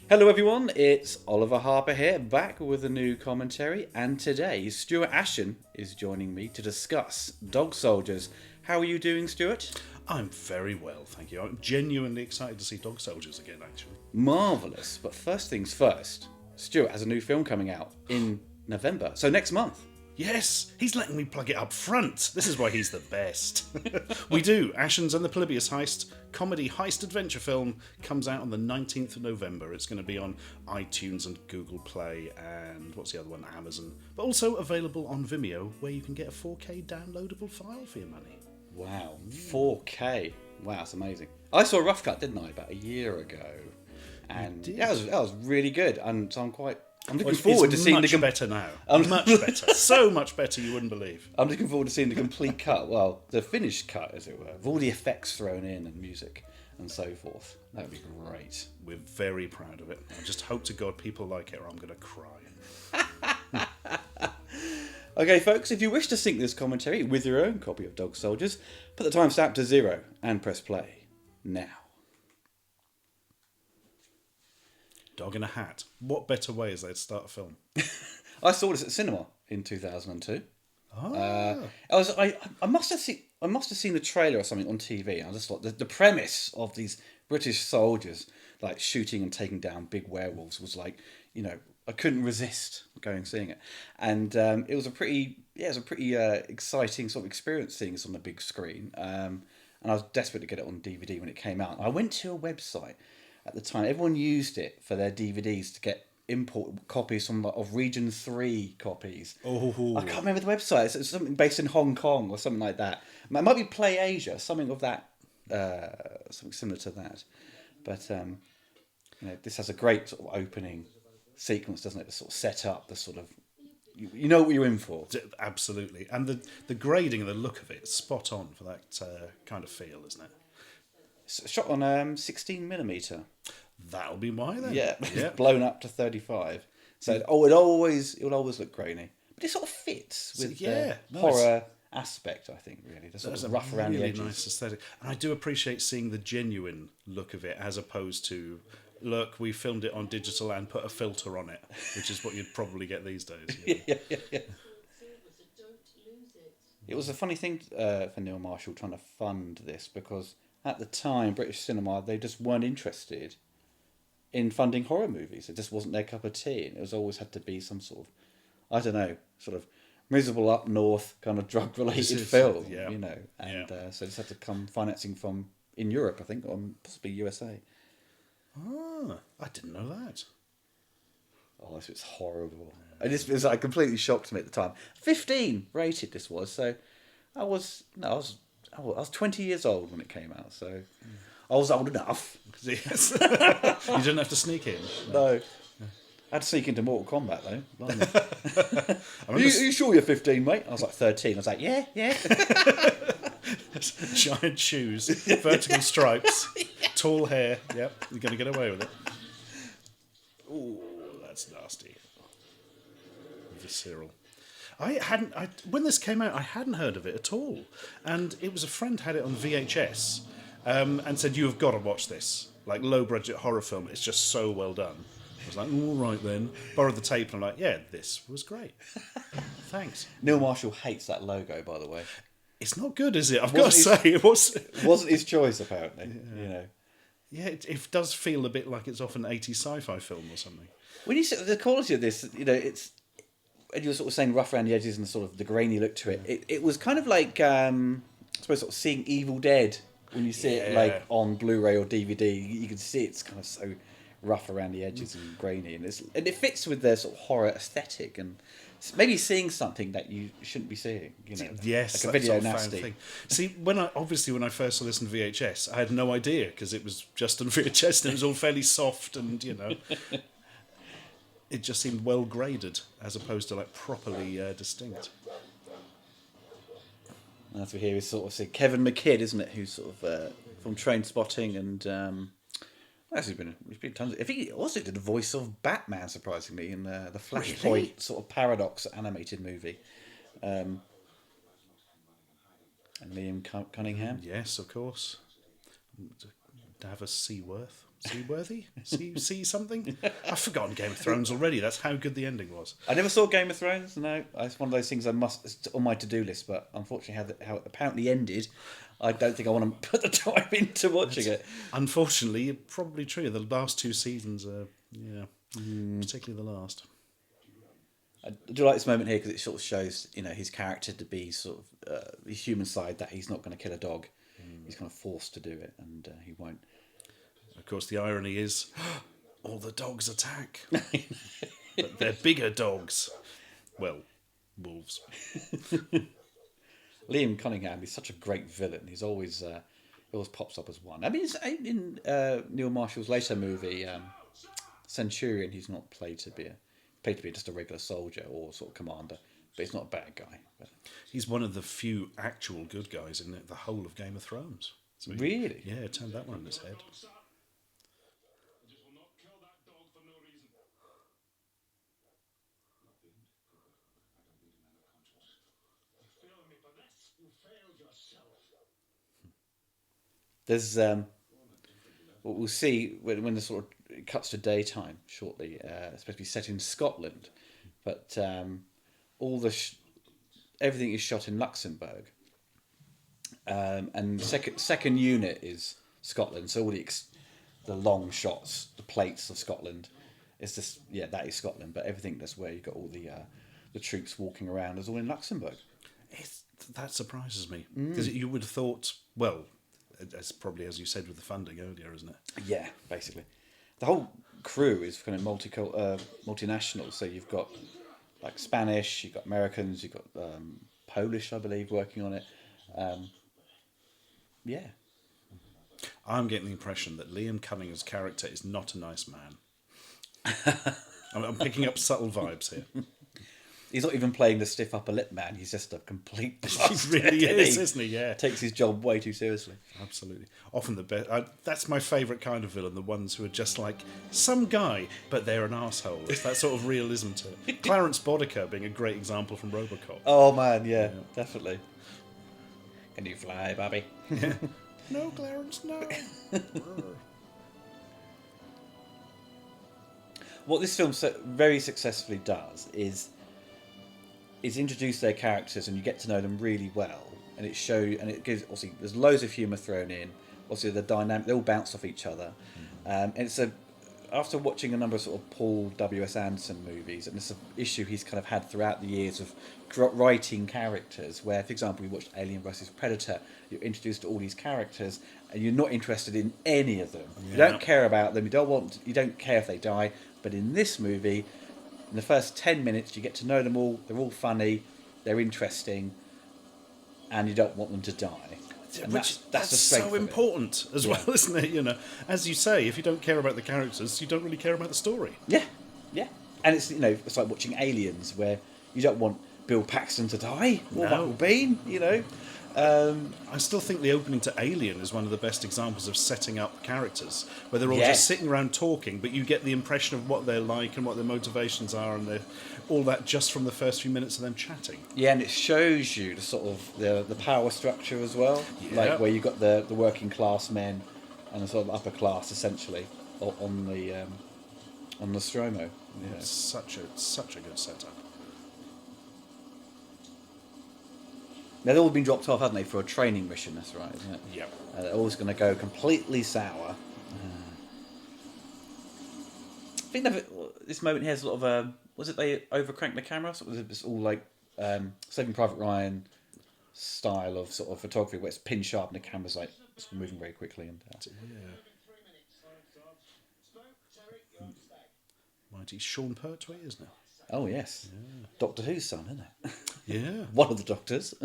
Hello everyone, it's Oliver Harper here, back with a new commentary, and today Stuart Ashen is joining me to discuss Dog Soldiers. How are you doing, Stuart? I'm very well, thank you. I'm genuinely excited to see Dog Soldiers again, actually. Marvellous, but first things first, Stuart has a new film coming out in November, so next month. Yes, he's letting me plug it up front. This is why he's the best. We do. Ashen's and the Polybius Heist, comedy heist adventure film, comes out on the 19th of November. It's going to be on iTunes and Google Play and what's the other one? Amazon. But also available on Vimeo, where you can get a 4K downloadable file for your money. Wow, 4K. Wow, that's amazing. I saw a rough cut, didn't I, about a year ago, and that was really good. And so I'm looking forward to seeing much better now. Much better. So much better, you wouldn't believe. I'm looking forward to seeing the complete cut. Well, the finished cut, as it were, with all the effects thrown in and music and so forth. That would be great. We're very proud of it. I just hope to God people like it, or I'm going to cry. Okay, folks, if you wish to sync this commentary with your own copy of Dog Soldiers, put the timestamp to 0 and press play now. Dog in a hat. What better way is there to start a film? I saw this at cinema in 2002. Ah. I must have seen the trailer or something on TV. And I just thought the premise of these British soldiers like shooting and taking down big werewolves was like, I couldn't resist going and seeing it, and it was a pretty exciting sort of experience seeing this on the big screen. And I was desperate to get it on DVD when it came out. I went to a website at the time. Everyone used it for their DVDs to get import copies of Region 3 copies. Oh. I can't remember the website. It's something based in Hong Kong or something like that. It might be Play Asia, something of that, something similar to that. But this has a great sort of opening sequence, doesn't it? To sort of set up the sort of, you know what you're in for. Absolutely. And the grading and the look of it is spot on for that kind of feel, isn't it? It's shot on 16mm. That'll be why then. Yeah, it's blown up to 35. So it would always look grainy, but it sort of fits with the horror aspect. I think really the sort of rough around the edges. Nice aesthetic, and I do appreciate seeing the genuine look of it as opposed to, look, we filmed it on digital and put a filter on it, which is what you'd probably get these days. Yeah. It was a funny thing for Neil Marshall trying to fund this, because at the time British cinema, they just weren't interested in funding horror movies. It just wasn't their cup of tea, and it was always had to be some sort of, I don't know, sort of miserable up north kind of drug related film, and so just had to come financing from in Europe, I think, or possibly USA. Ah, I didn't know that. Oh, it's horrible. And it was like completely shocked me at the time. 15 rated this was, so I was 20 years old when it came out, so I was old enough. Yes. You didn't have to sneak in. No. I had to sneak into Mortal Kombat though. Are you sure you're 15, mate? I was like 13. I was like, yeah. Giant shoes, vertical stripes, tall hair. Yep, you're going to get away with it. Ooh, that's nasty. Visceral. When this came out, I hadn't heard of it at all. And it was a friend had it on VHS and said, you have got to watch this. Like, low-budget horror film. It's just so well done. I was like, all right then. Borrowed the tape and I'm like, yeah, this was great. Thanks. Neil Marshall hates that logo, by the way. It's not good, is it? I've got to say. It wasn't his choice, apparently. Yeah. Yeah, it does feel a bit like it's off an 80s sci-fi film or something. When you see the quality of this, it's... And you were sort of saying rough around the edges and sort of the grainy look to it. It was kind of like, I suppose, sort of seeing Evil Dead when you see it like on Blu-ray or DVD. You can see it's kind of so rough around the edges and grainy, and it fits with their sort of horror aesthetic, and maybe seeing something that you shouldn't be seeing. Yes, like a video sort of nasty thing. See, when I first saw this on VHS, I had no idea because it was just on VHS and it was all fairly soft and it just seemed well graded as opposed to like properly distinct. And as we hear, is sort of Kevin McKidd, isn't it? Who's sort of from Train Spotting and he's been tons. I think he also did the voice of Batman, surprisingly, in the Flashpoint sort of paradox animated movie. And Liam Cunningham. Yes, of course. Davos Seaworth. seaworthy? See something? I've forgotten Game of Thrones already. That's how good the ending was. I never saw Game of Thrones. No, it's one of those things it's on my to-do list. But unfortunately, how it apparently ended, I don't think I want to put the time into watching it. Unfortunately, probably true. The last 2 seasons are, particularly the last. I do like this moment here because it sort of shows, his character to be sort of the human side, that he's not going to kill a dog. He's kind of forced to do it, and he won't. Of course, the irony is, all the dogs attack, but they're bigger dogs. Well, wolves. Liam Cunningham is such a great villain. He's always he always pops up as one. I mean, in Neil Marshall's later movie, Centurion, he's not played to be just a regular soldier or sort of commander, but he's not a bad guy. But... He's one of the few actual good guys in the whole of Game of Thrones. So really? Yeah, turned that one on its head. There's what we'll see when the sort of it cuts to daytime shortly. It's supposed to be set in Scotland, but all everything is shot in Luxembourg, and second unit is Scotland. So all the long shots, the plates of Scotland, is just that is Scotland. But everything that's where you got all the troops walking around is all in Luxembourg. That surprises me because you would have thought, well, it's probably as you said with the funding earlier, isn't it? Yeah, basically, the whole crew is kind of multinational. So you've got like Spanish, you've got Americans, you've got Polish, I believe, working on it. Yeah. I'm getting the impression that Liam Cunningham's character is not a nice man. I'm picking up subtle vibes here. He's not even playing the stiff upper lip man. He's just a complete bastard. He really is, isn't he? Yeah. Takes his job way too seriously. Absolutely. Often the best. That's my favourite kind of villain, the ones who are just like some guy, but they're an arsehole. It's that sort of realism to it. Clarence Boddicker being a great example from RoboCop. Oh, man, yeah, definitely. Can you fly, Bobby? Yeah. No, Clarence, no. What this film very successfully does is introduce their characters, and you get to know them really well, and it gives, obviously there's loads of humour thrown in. Obviously the dynamic, they all bounce off each other, and it's after watching a number of sort of Paul W.S. Anderson movies, and it's an issue he's kind of had throughout the years of writing characters, where, for example, we watched Alien vs Predator, you're introduced to all these characters and you're not interested in any of them. Yeah. You don't care about them, you don't care if they die. But in this movie, in the first 10 minutes, you get to know them all. They're all funny, they're interesting, and you don't want them to die. And that's the strength so important as well, isn't it? You know, as you say, if you don't care about the characters, you don't really care about the story. Yeah, yeah. And it's it's like watching Aliens, where you don't want Bill Paxton to die or Michael Biehn. I still think the opening to Alien is one of the best examples of setting up characters, where they're all just sitting around talking, but you get the impression of what they're like and what their motivations are, and all that just from the first few minutes of them chatting. Yeah, and it shows you the sort of the power structure as well, like where you've got the working class men and the sort of upper class essentially on the Nostromo. Yeah, it's such a good setup. Now, they've all been dropped off, haven't they, for a training mission, that's right, isn't it? Yep. They're always going to go completely sour. I think this moment here has a lot of... was it they overcranked the camera? So was it all like Saving Private Ryan style of sort of photography, where it's pin sharp and the camera's like it's moving very quickly? And Mighty Sean Pertwee, isn't it? Oh, yes. Yeah. Doctor Who's son, isn't it? Yeah. One of the doctors.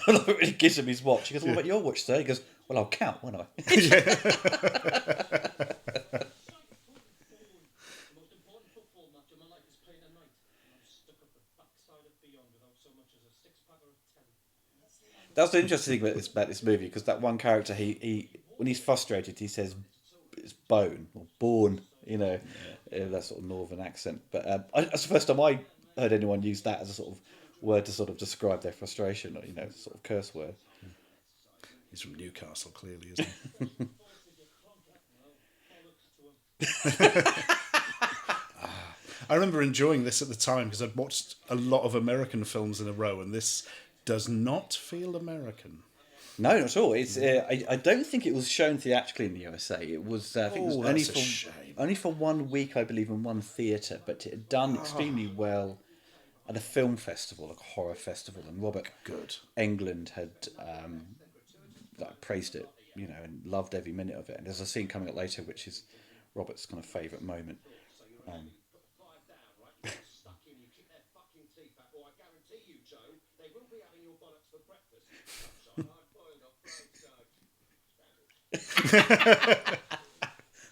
I love it when he gives him his watch. He goes, "What about your watch, sir?" He goes, "Well, I'll count, won't I?" That's the interesting thing about this movie, because that one character, he when he's frustrated, he says it's bone or born, in that sort of northern accent. But that's the first time I heard anyone use that as a sort of word to sort of describe their frustration, or sort of curse word. He's from Newcastle, clearly, isn't he? I remember enjoying this at the time because I'd watched a lot of American films in a row, and this does not feel American. No, not at all. It's I don't think it was shown theatrically in the USA. It was I think it was only that's a for shame. only for 1 week, I believe, in one theatre, but it had done extremely well at a film festival, like a horror festival, and Robert Good. Englund had praised it, and loved every minute of it. And there's a scene coming up later, which is Robert's kind of favourite moment.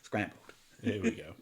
Scrambled. Here we go.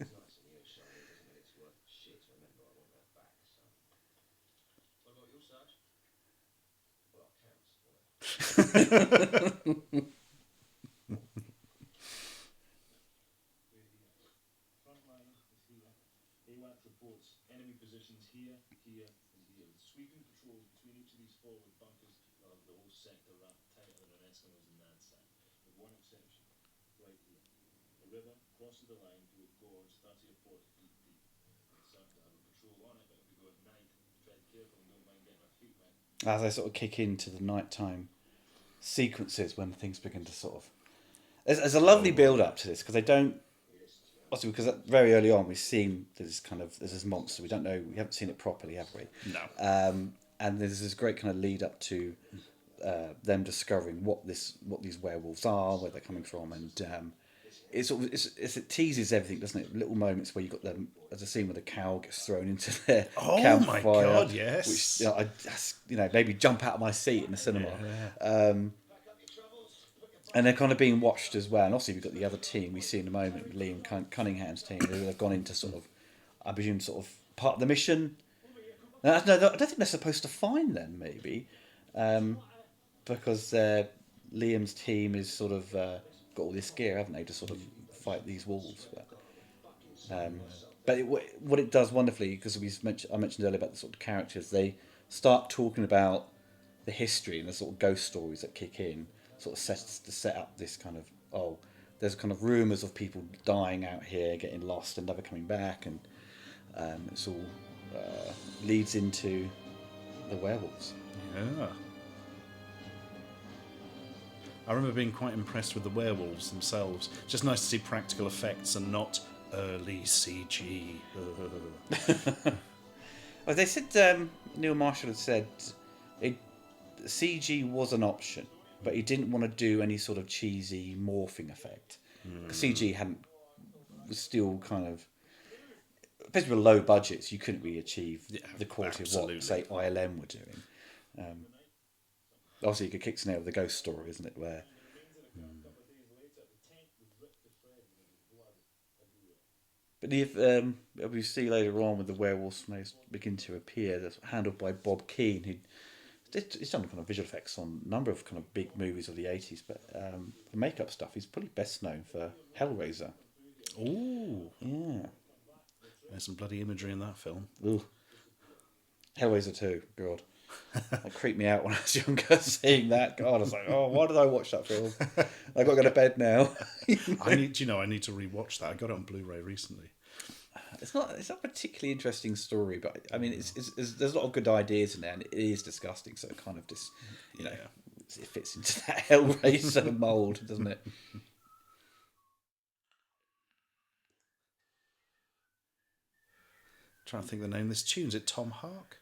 As they sort of kick into the nighttime sequences when things begin to sort of. There's a lovely build up to this, because they don't. Also, because very early on we've seen there's this monster. We don't know. We haven't seen it properly, have we? No. And there's this great kind of lead up to them discovering what these werewolves are, where they're coming from, and it teases everything, doesn't it? Little moments where you got them. There's a scene where the cow gets thrown into their campfire. Oh my God! Yes. Which maybe jump out of my seat in the cinema. Yeah. And they're kind of being watched as well. And obviously we've got the other team we see in a moment, Liam Cunningham's team, who have gone into sort of, I presume, sort of part of the mission. No, I don't think they're supposed to find them, maybe, because Liam's team is sort of got all this gear, haven't they, to sort of fight these wolves. But what it does wonderfully, because I mentioned earlier about the sort of characters, they start talking about the history and the sort of ghost stories that kick in, sort of set up this kind of, there's kind of rumours of people dying out here, getting lost and never coming back, and it's all leads into the werewolves. Yeah. I remember being quite impressed with the werewolves themselves. It's just nice to see practical effects and not early CG. Well, they said Neil Marshall had said CG was an option, but he didn't want to do any sort of cheesy morphing effect. Because CG was still kind of, especially with low budgets, you couldn't really achieve the quality of what, say, ILM were doing. Obviously, you could kick snare with the ghost story, isn't it? Where. But if we see later on with the werewolves begin to appear, that's handled by Bob Keane, he's done kind of visual effects on a number of kind of big movies of the 80s, but for makeup stuff, he's probably best known for Hellraiser. Ooh. Yeah. There's some bloody imagery in that film. Ooh. Hellraiser 2, God. That creeped me out when I was younger, seeing that. God, I was like, why did I watch that film? I got to go to bed now. I need to rewatch that. I got it on Blu-ray recently. It's not a particularly interesting story, but I mean, there's a lot of good ideas in there, and it is disgusting. So it kind of just, it fits into that Hellraiser mold, doesn't it? Trying to think the name of this tune. Is it Tom Hark?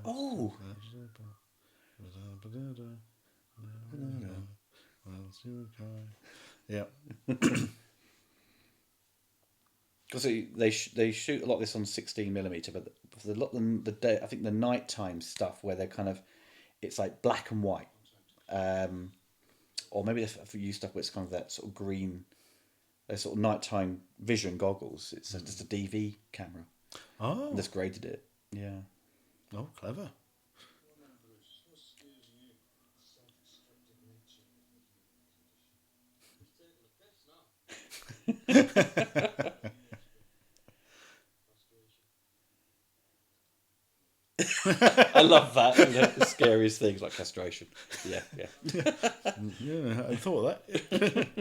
Oh. Yeah. Because they shoot a lot of this on 16mm, but for a lot of the day, I think the nighttime stuff where they're kind of, it's like black and white, or maybe they use stuff where it's kind of that sort of green, sort of nighttime vision goggles. It's just a DV camera. Oh, and just graded it. Yeah. Oh, clever. I love that. You know, the scariest things like castration. Yeah, yeah. Yeah, I thought of that.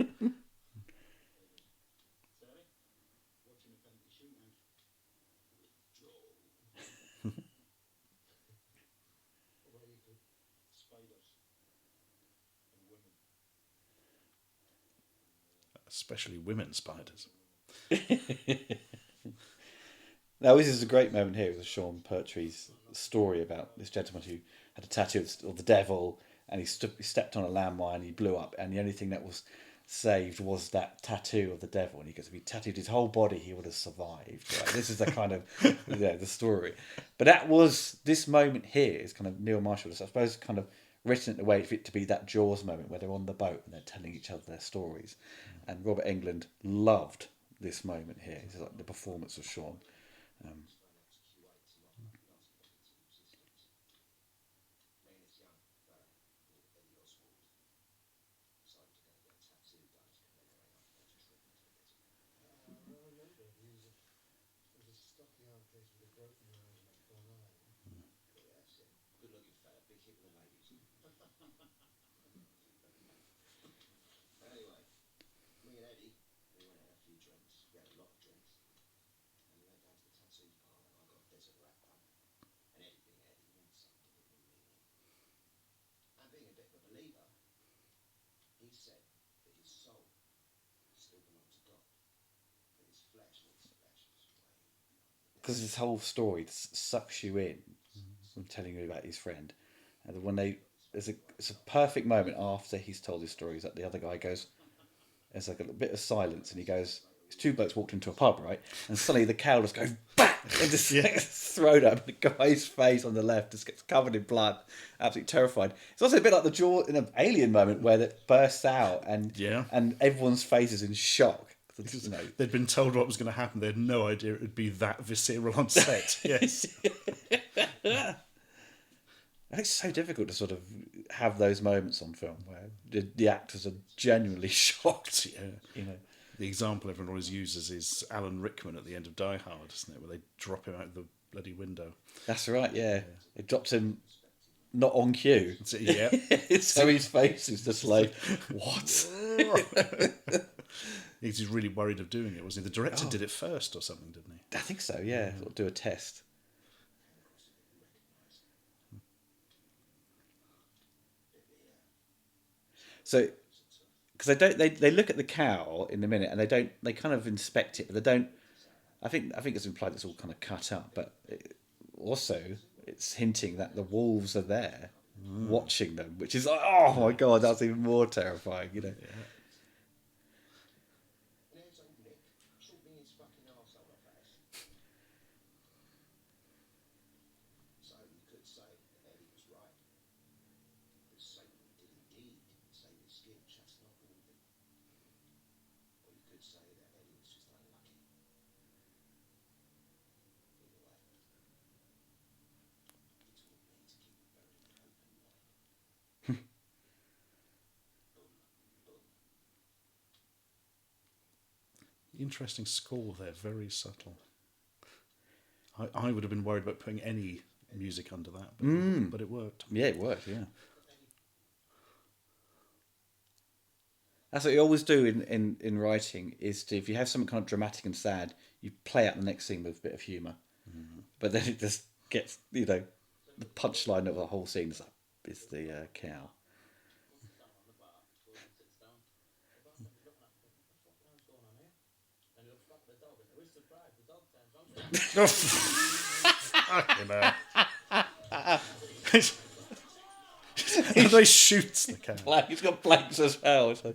Especially women spiders. Now, this is a great moment here with Sean Pertwee's story about this gentleman who had a tattoo of the devil, and he stepped on a landmine, he blew up, and the only thing that was saved was that tattoo of the devil. And he goes, if he tattooed his whole body, he would have survived. Right? This is the kind of the story. But this moment here is kind of Neil Marshall, I suppose, kind of written it the way for it to be that Jaws moment where they're on the boat and they're telling each other their stories. And Robert Englund loved this moment here. It's like the performance of Sean. Um, because this whole story sucks you in from telling you about his friend, and when it's a perfect moment after he's told his stories that the other guy goes, there's like a bit of silence, and he goes, "These two blokes walked into a pub, right?" And suddenly the cow just goes bang and just gets thrown up. The guy's face on the left just gets covered in blood, absolutely terrified. It's also a bit like the jaw in an alien moment where it bursts out and everyone's face is in shock. You know, They'd been told what was going to happen. They had no idea it would be that visceral on set. Yes. it's so difficult to sort of have those moments on film where the actors are genuinely shocked. Yeah. You know, The example everyone always uses is Alan Rickman at the end of Die Hard, isn't it? Where they drop him out the bloody window. that's right. Yeah, it drops him not on cue. So, yeah. So his face is just like, what? He's really worried of doing it, wasn't he? The director did it first or something, didn't he? I think so. Yeah, sort of do a test. So, because they look at the cow in a minute and they kind of inspect it, but they don't. I think it's implied it's all kind of cut up, but also it's hinting that the wolves are there watching them, which is like, oh my god, that's even more terrifying. You know. Interesting score there, very subtle. I would have been worried about putting any music under that, but it worked. Yeah, it worked. Yeah. That's what you always do in writing is if you have something kind of dramatic and sad, you play out the next scene with a bit of humour. But then it just gets, the punchline of the whole scene is the cow. You know. They shoots the cow. He's got blanks as well. So.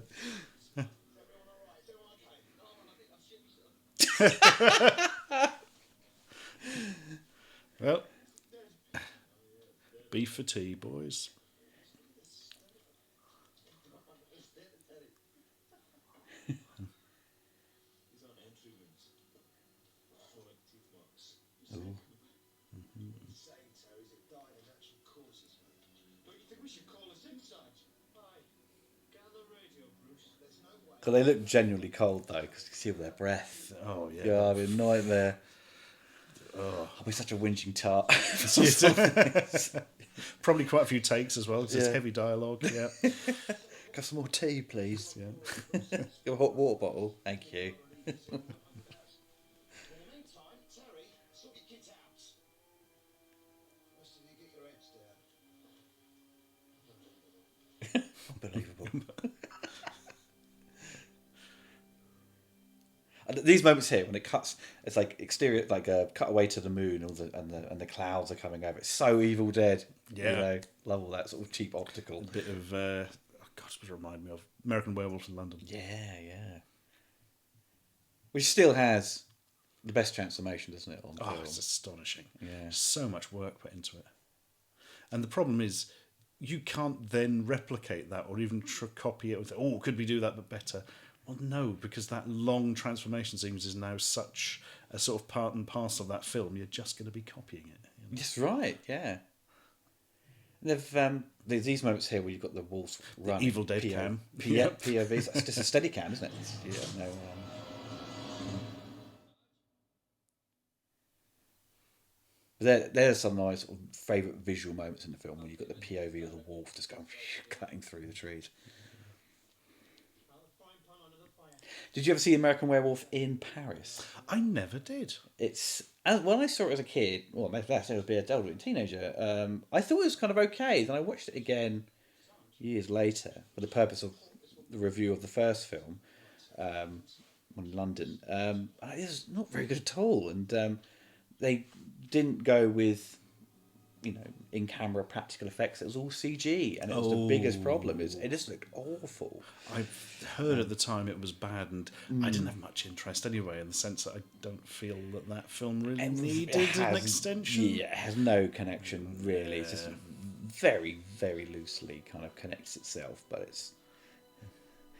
Well, beef for tea, boys. Because they look genuinely cold though, because you see all their breath. Oh yeah. God, it'd be a nightmare. I'll be such a whinging tart. Probably quite a few takes as well, because it's Yeah. heavy dialogue. Yeah. Got some more tea, please. Yeah. Your hot water bottle, thank you. Unbelievable. And these moments here, when it cuts, it's like exterior, like a cut away to the moon, and the clouds are coming over. It's so Evil Dead. Yeah. You know, love all that sort of cheap optical. A bit of oh God, it's what it reminded me of American Werewolf in London. Yeah. Which still has the best transformation, doesn't it? On Oh, film. it's astonishing. Yeah. So much work put into it. And the problem is, you can't then replicate that or even copy it with, oh, could we do that but better? Well, no, because that long transformation sequence is now such a sort of part and parcel of that film, you're just going to be copying it. You know? That's right, yeah. And there's these moments here where you've got the wolves running. Evil Dead cam. POVs. It's just a steady cam, isn't it? Yeah, no. There's some nice sort of favourite visual moments in the film when you've got the POV of the wolf just going cutting through the trees. Did you ever see American Werewolf in Paris? I never did. It's when I saw it as a kid, well, maybe I was a adult and teenager. I thought it was kind of okay. Then I watched it again years later for the purpose of the review of the first film in London. It was not very good at all, and they didn't go with in-camera practical effects. It was all CG, and it was the biggest problem. Is it just looked awful. I've heard at the time it was bad, and I didn't have much interest anyway, in the sense that I don't feel that film really needed an extension. Yeah, it has no connection really. It's just very, very loosely kind of connects itself, but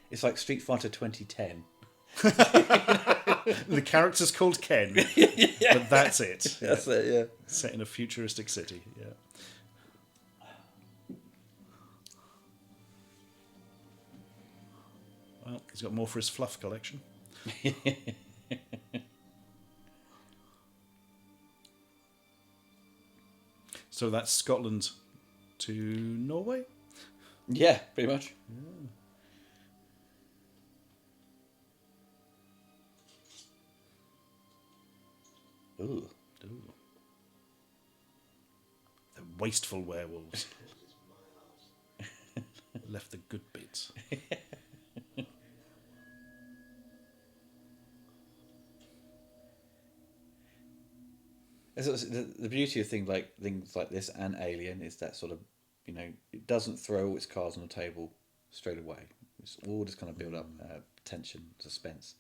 it's like Street Fighter 2010. The character's called Ken, but that's it. That's it, yeah. Set in a futuristic city, yeah. Well, he's got more for his fluff collection. So that's Scotland to Norway? Yeah, pretty much. Ooh. The wasteful werewolves. Left the good bits. The beauty of things like this and Alien is that sort of, it doesn't throw all its cards on the table straight away. It's all just kind of build up tension, suspense.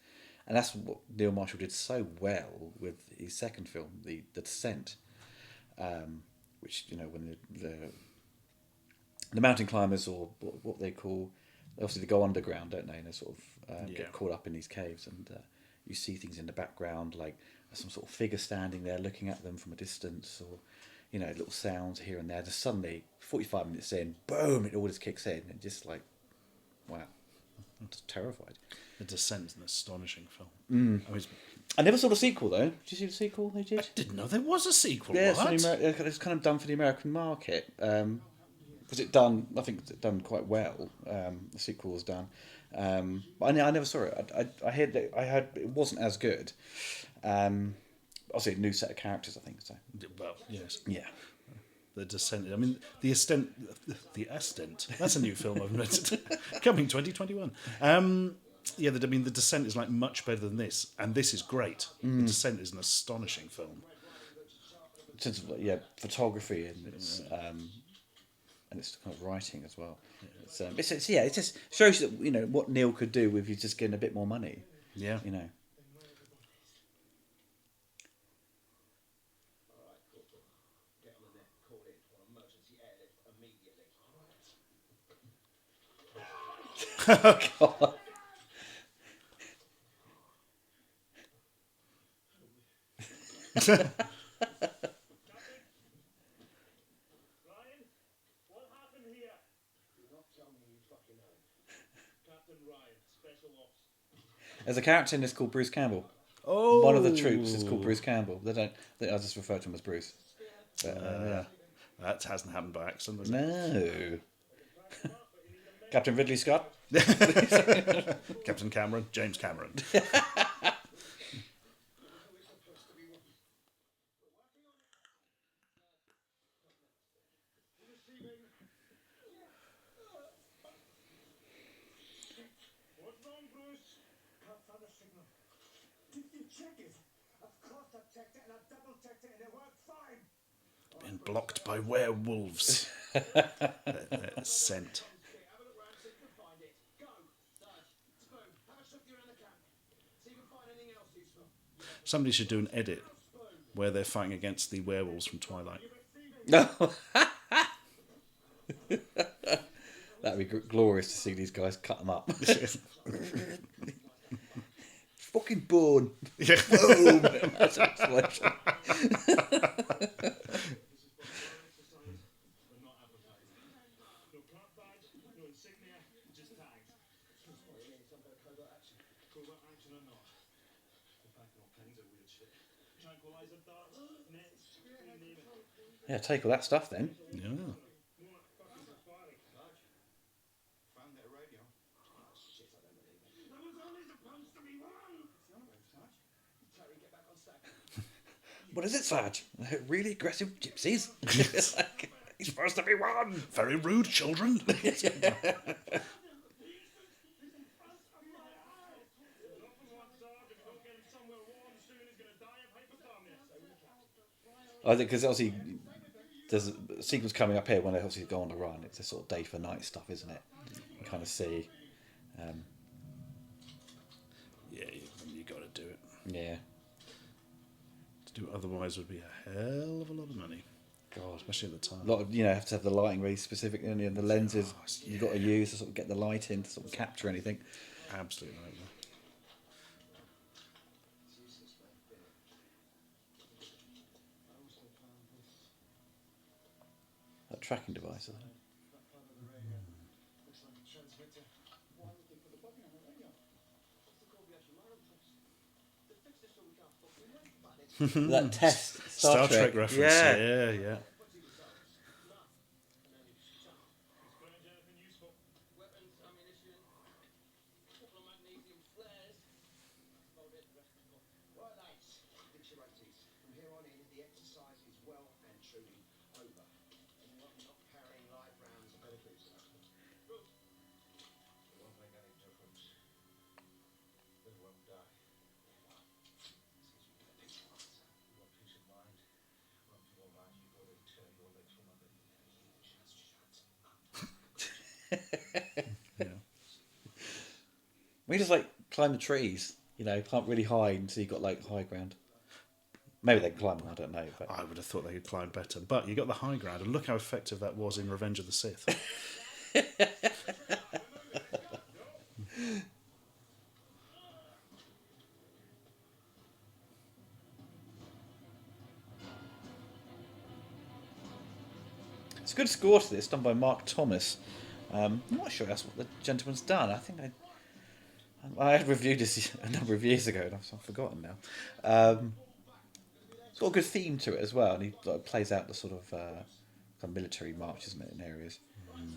And that's what Neil Marshall did so well with his second film, The Descent, which, when the mountain climbers, or what they call, obviously they go underground, don't they, and they sort of get caught up in these caves, and you see things in the background, like some sort of figure standing there looking at them from a distance, or, little sounds here and there. Just suddenly, 45 minutes in, boom, it all just kicks in, and just like, wow, I'm just terrified. The Descent is an astonishing film. I never saw the sequel though. Did you see the sequel they did? I didn't know there was a sequel. Yeah, What? it's kind of done for the American market. Was it done? I think it's done quite well. The sequel was done, but I never saw it. I heard it wasn't as good. Obviously, a new set of characters. I think so. Well, yes. Yeah. The Descent. I mean, The Ascent. That's a new film I've invented. Coming 2021. The Descent is like much better than this, and this is great. The Descent is an astonishing film. In terms of photography and its kind of writing as well. It just shows that what Neil could do with you just getting a bit more money. Yeah. Oh God. There's a character in this called Bruce Campbell. Oh, One of the troops is called Bruce Campbell. They don't. I just refer to him as Bruce. But, yeah. That hasn't happened by accident, has it? No. Captain Ridley Scott. Captain Cameron, James Cameron. What's wrong, Bruce? Can't find the signal. Did you check it? Of course I checked it and I double checked it and it worked fine. Been blocked by werewolves. They're scent. Have a look round, see if you can find it. Go. Sarge, Spoon, have a look around the camp. See if you can find anything else useful. Somebody should do an edit where they're fighting against the werewolves from Twilight. No. That'd be glorious to see these guys cut them up. Fucking born. Yeah. Boom. Massive explosion. No club badge, no insignia, just tags. Covert action or not? We're packing all kinds of weird shit. Tranquilizer darts, nets, you name it. Yeah, take all that stuff then. Yeah. More fucking safari. Found that radio. Oh shit, I don't believe it. There was only supposed to be one! What's the other Sarge? Terry, get back on stack. What is it, Sarge? Really aggressive gypsies? Like, he's supposed to be one. Very rude, children. I think because obviously there's a sequence coming up here when they obviously go on the run. It's a sort of day for night stuff, isn't it? You kind of see. Yeah, you got to do it. Yeah. To do it otherwise would be a hell of a lot of money. God. Especially at the time. A lot of, have to have the lighting really specific, and the lenses you've got to use to sort of get the light in to sort of capture anything. Absolutely right. That tracking device, isn't it? That test Star Trek reference. Yeah. Yeah. Weapons, ammunition, couple of magnesium flares. About it, the rest of the book. Right, lads, fix your 80s. From here on in, the exercise is well and truly over. Anyone not carrying live rounds better do so. Good. It won't make any difference. They won't die. You want peace of mind? Run for your life, you've got to turn your legs from under you. We just like climb the trees, can't really hide until you got like high ground. Maybe they can climb them, I don't know. But I would have thought they could climb better. But you got the high ground, and look how effective that was in Revenge of the Sith. it's a good score to this, done by Mark Thomas. I'm not sure that's what the gentleman's done. I think I had reviewed this a number of years ago, and I've forgotten now. It's got a good theme to it as well, and he plays out the sort of kind of military march, isn't it, in areas.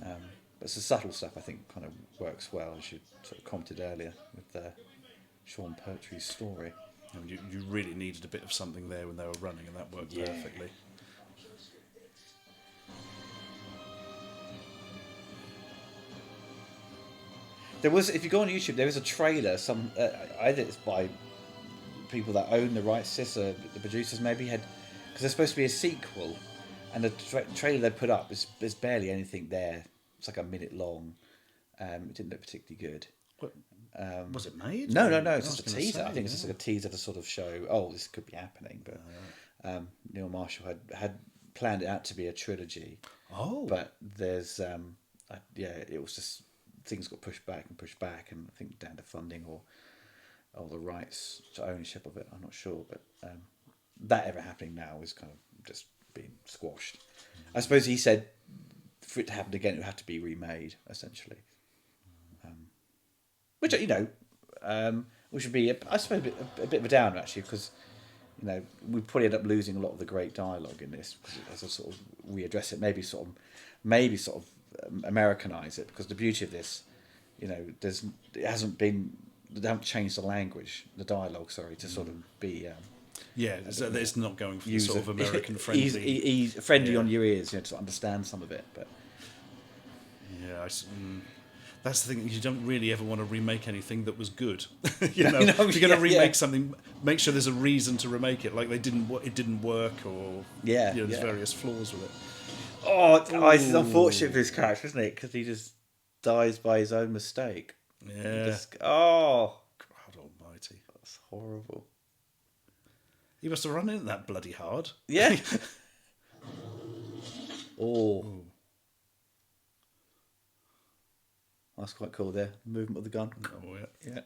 But it's the subtle stuff I think kind of works well, as you sort of commented earlier with Sean Pertwee's story. And you really needed a bit of something there when they were running, and that worked perfectly. There was, if you go on YouTube, there is a trailer. Either it's by people that own the rights, the producers maybe had, because there's supposed to be a sequel, and the trailer they put up there's barely anything there. It's like a minute long. It didn't look particularly good. What, was it made? No. It's just a teaser. I think it's just like a teaser to sort of show, oh, this could be happening. But Neil Marshall had planned it out to be a trilogy. Oh, But there's it was just things got pushed back, and I think down to funding or the rights to ownership of it. I'm not sure, but that ever happening now is kind of just being squashed. I suppose he said for it to happen again, it would have to be remade essentially. Which which would be, I suppose, a bit of a downer actually, because we probably end up losing a lot of the great dialogue in this, as a sort of readdress it, maybe sort of Americanize it, because the beauty of this, it hasn't been, they haven't changed the language, the dialogue, sorry, to sort of be. So it's not going for the sort of American friendly. Easy, friendly on your ears, to understand some of it, but. Yeah, that's the thing. You don't really ever want to remake anything that was good. If you're going to remake something, make sure there's a reason to remake it. Like it didn't work, or there's various flaws with it. It's unfortunate for his character, isn't it? Because he just dies by his own mistake. Yeah. God Almighty, that's horrible. He must have run into that bloody hard. Yeah. That's quite cool there. Movement of the gun. Oh, yeah. Yeah.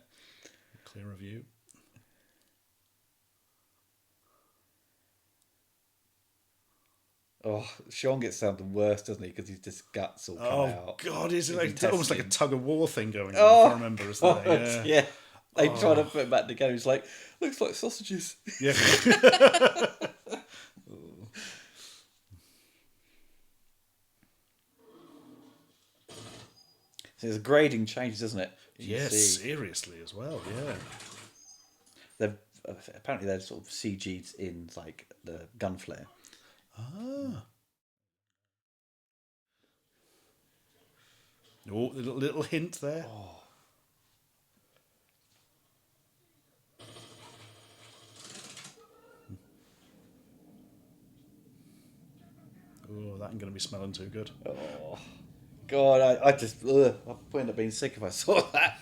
Clearer view. Oh, Sean gets sound the worst, doesn't he? Because his just guts all come out. Oh, God, is it almost like a tug-of-war thing going on, if I remember, isn't there? Yeah. They try to put it back together. He's like, looks like sausages. Yeah. So there's grading changes, isn't it? Yes, seriously as well, yeah. Apparently they're sort of CG'd in like the gun flare. Ah. Oh, a little hint there. Oh, that ain't going to be smelling too good. Oh, God, I just, I'd end up being sick if I saw that.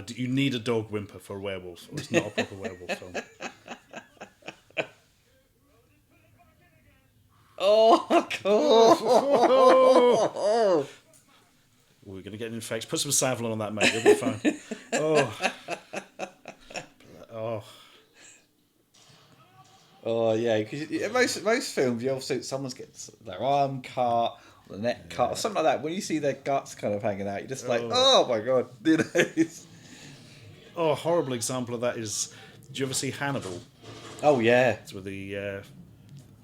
You need a dog whimper for a werewolf, or it's not a proper werewolf film. Oh, God. We're going to get an infection. Put some Savlon on that, mate. You'll be fine. Oh, yeah, because most films, you also someone's gets their arm cut, or the neck cut, or something like that. When you see their guts kind of hanging out, you're just like, oh my God. A horrible example of that is, did you ever see Hannibal? Oh, yeah. It's with the,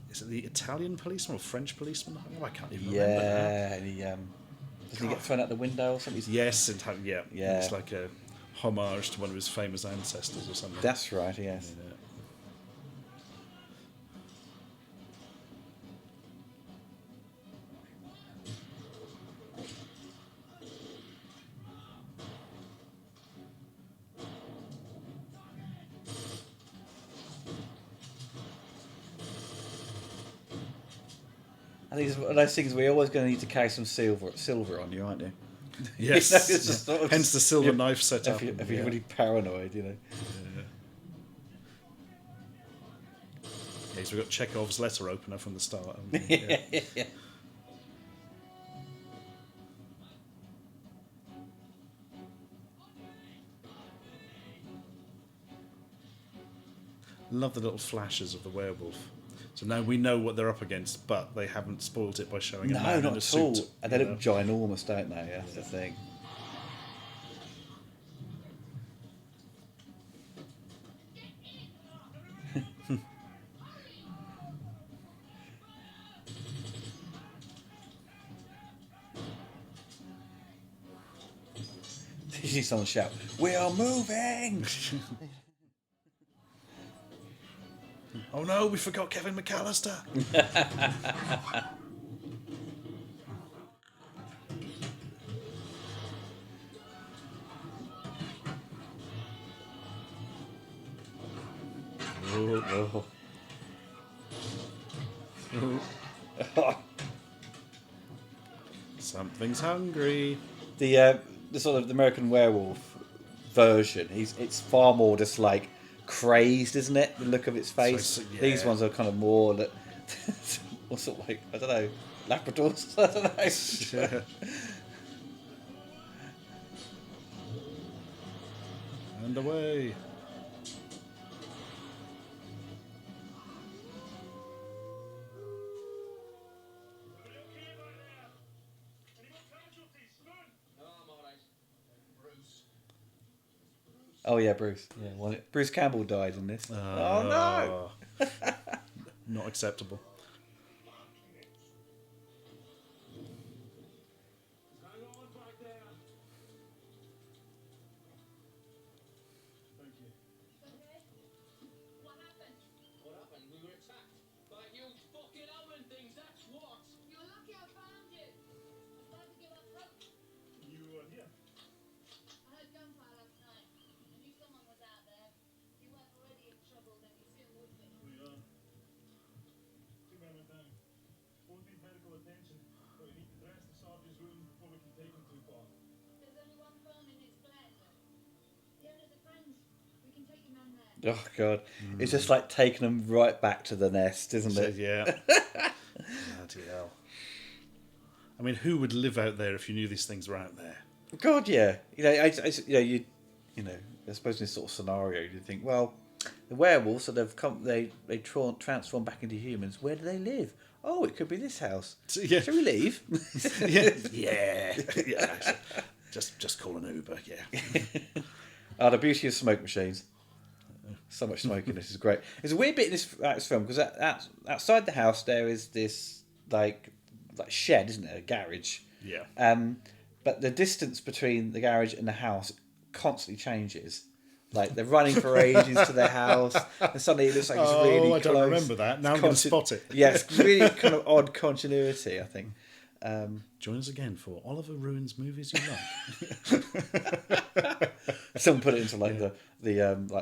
is it the Italian policeman or French policeman? I can't even remember now. Yeah, and doesn't he get thrown out the window or something? Yes, yeah. It's like a homage to one of his famous ancestors or something. That's right, yes. Yeah. I think it's one of those things where you're always going to need to carry some silver on you, aren't you? Yes. It's just sort of Hence the silver knife set up. If you're really paranoid, Yeah, so we've got Chekhov's letter opener from the start. Yeah. Love the little flashes of the werewolf. So now we know what they're up against, but they haven't spoiled it by showing a man in a suit. And they look ginormous, don't they? That's the thing. You see someone shout, "We are moving!" Oh no, we forgot Kevin McAllister. Something's hungry. The sort of the American Werewolf version, it's far more just like crazed, isn't it? The look of its face. These ones are kind of more that, or sort of like, I don't know, Labradors. I don't know. Yeah. And away. Oh yeah, Bruce. Yeah, well, Bruce Campbell died in this. Oh no! Not acceptable. Hang on back there. Thank you. Okay. What happened? What happened? We were attacked by huge fucking oven things, that's what! You're lucky I found you. I was about to give up hope. You were here? I heard gunfire last night. I knew someone was out there. If you weren't already in trouble, then you soon would be. We are. Two men went down. Both need medical attention, but we need to dress the sergeant's wounds before we can take them too far. There's only one phone in its blend. The owner's a friend. We can take your man there. Oh god, it's just like taking them right back to the nest, isn't So, it? yeah. Bloody hell. I mean, who would live out there if you knew these things were out there? God, yeah. You know, I suppose in this sort of scenario, you think, well, the werewolves, so they transform back into humans. Where do they live? Oh, it could be this house. Yeah. Shall we leave? Yeah. Yeah. Just call an Uber. Yeah. The beauty of smoke machines. So much smoke in this is great. There's a weird bit in this film because outside the house there is this like shed, isn't it? A garage. Yeah. But the distance between the garage and the house constantly changes. Like they're running for ages to their house, and suddenly it looks like it's really close. I don't remember that. Now I'm going to spot it. Yeah, it's really kind of odd continuity, I think. Join us again for Oliver Ruins Movies You Like. Someone put it into like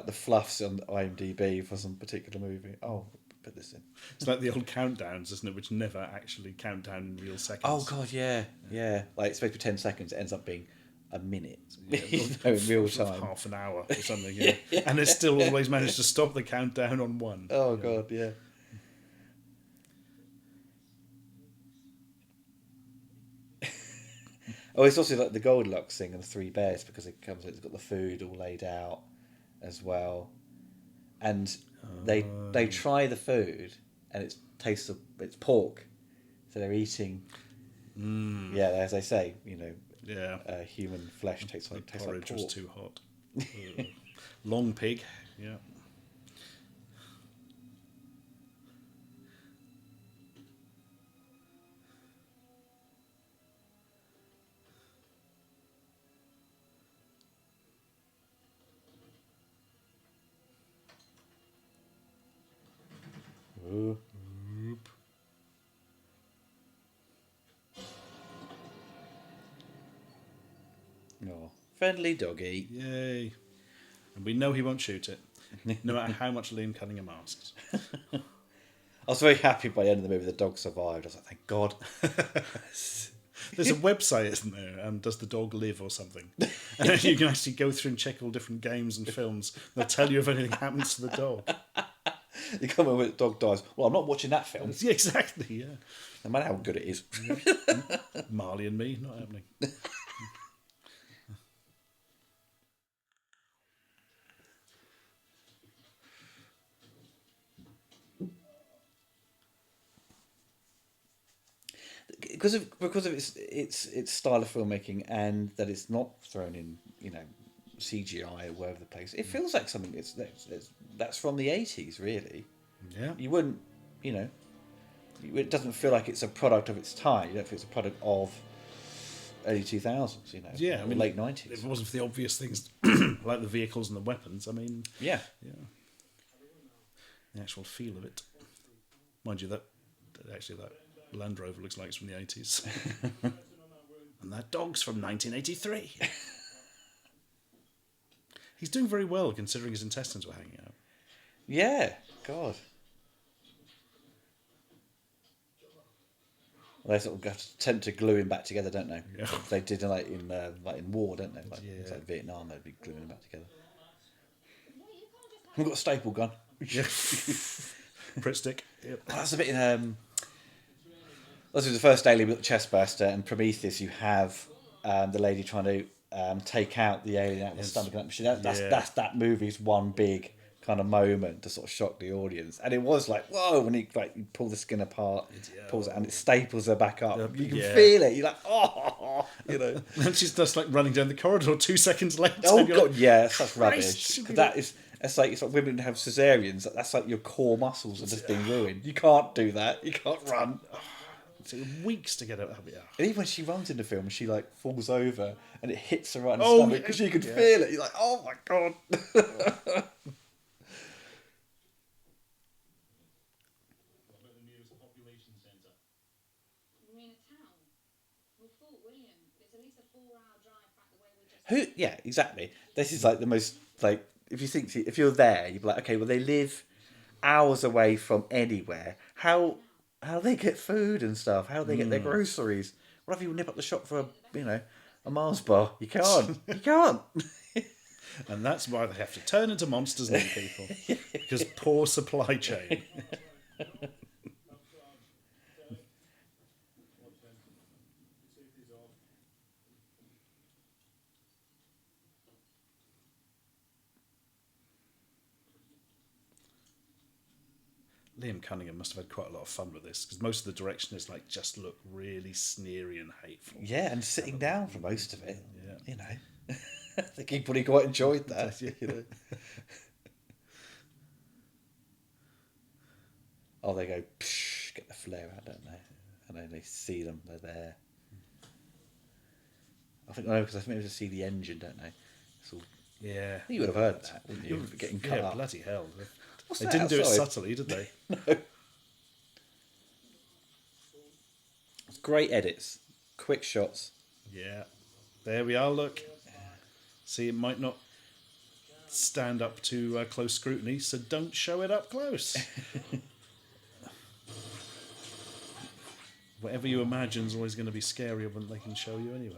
the fluffs on IMDb for some particular movie. Oh, put this in. It's like the old countdowns, isn't it? Which never actually count down in real seconds. Oh god, yeah. Like it's supposed to be 10 seconds. It ends up being a minute. Yeah, in real time. Half an hour or something. Yeah. And it's still always managed to stop the countdown on one. Oh god, yeah. Oh, it's also like the Goldilocks thing and the Three Bears because it's got the food all laid out as well, and they try the food and it's pork, so they're eating. Yeah, as I say, Yeah. human flesh tastes like Porridge pork. was too hot. Long pig. Yeah. Ooh. Oh, friendly doggy. Yay. And we know he won't shoot it, no matter how much Liam Cunningham asks. I was very happy by the end of the movie the dog survived. I was like, thank God. There's a website, isn't there? Does the dog live or something? And then you can actually go through and check all different games and films. They'll tell you if anything happens to the dog. You come in when the dog dies. Well, I'm not watching that film. Yeah, exactly, yeah. No matter how good it is. Marley and Me, not happening. because of its style of filmmaking and that it's not thrown in CGI all over the place. It feels like something that's from the 80s, really. Yeah. You wouldn't, it doesn't feel like it's a product of its time. You don't feel it's a product of early 2000s, Yeah, I mean, late 90s. If it wasn't for the obvious things like the vehicles and the weapons, I mean, Yeah. the actual feel of it. Mind you, that Land Rover looks like it's from the 80s. And that dog's from 1983. He's doing very well considering his intestines were hanging out. Yeah, God. Well, they sort of attempt to glue him back together, don't they? Yeah. They did in war, don't they? It's Yeah. like Vietnam, they'd be gluing him back together. We've got a staple gun. Yeah. Pritt stick. Yep. Oh, that's a bit in. This is the first Alien with the chest burster, and Prometheus. You have the lady trying to take out the alien out of the stomach of that machine. That's that movie's one big kind of moment to sort of shock the audience. And it was like, whoa, when he you pull the skin apart, pulls it, and it staples her back up. You can feel it. You're like, oh, And she's just like running down the corridor 2 seconds later. Oh You're god, like, yeah, that's Christ, rubbish. That is, it's like women who have cesareans. That's like your core muscles are just being ruined. You can't do that. You can't run. it took weeks to get it. And even when she runs in the film, she like falls over and it hits her right in the Oh, stomach because you could feel it. You're like, oh my god. You mean a town? Well, Fort William. It's at least a 4-hour drive back the way we just. Who? Yeah, exactly. This is like the most like if you're there, you'd be like, okay, well they live hours away from anywhere. How they get food and stuff? How they get their groceries? What if you nip up the shop for a Mars bar? You can't. You can't. And that's why they have to turn into monsters and eat people. Because poor supply chain. Liam Cunningham must have had quite a lot of fun with this, because most of the direction is like just look really sneery and hateful. Yeah, and sitting down for most of it. Yeah. I think he probably quite enjoyed that. Oh, they go, psh, get the flare out, don't they? And then they see them, they're there. I think, because I think they just see the engine, don't they? It's all, Yeah. you would have heard that, wouldn't you? Getting cut up. Bloody hell. What's They that didn't do it outside? subtly, did they? It's great edits, quick shots. Yeah. There we are, look. See, it might not stand up to close scrutiny, so don't show it up close. Whatever you imagine is always going to be scarier than they can show you anyway.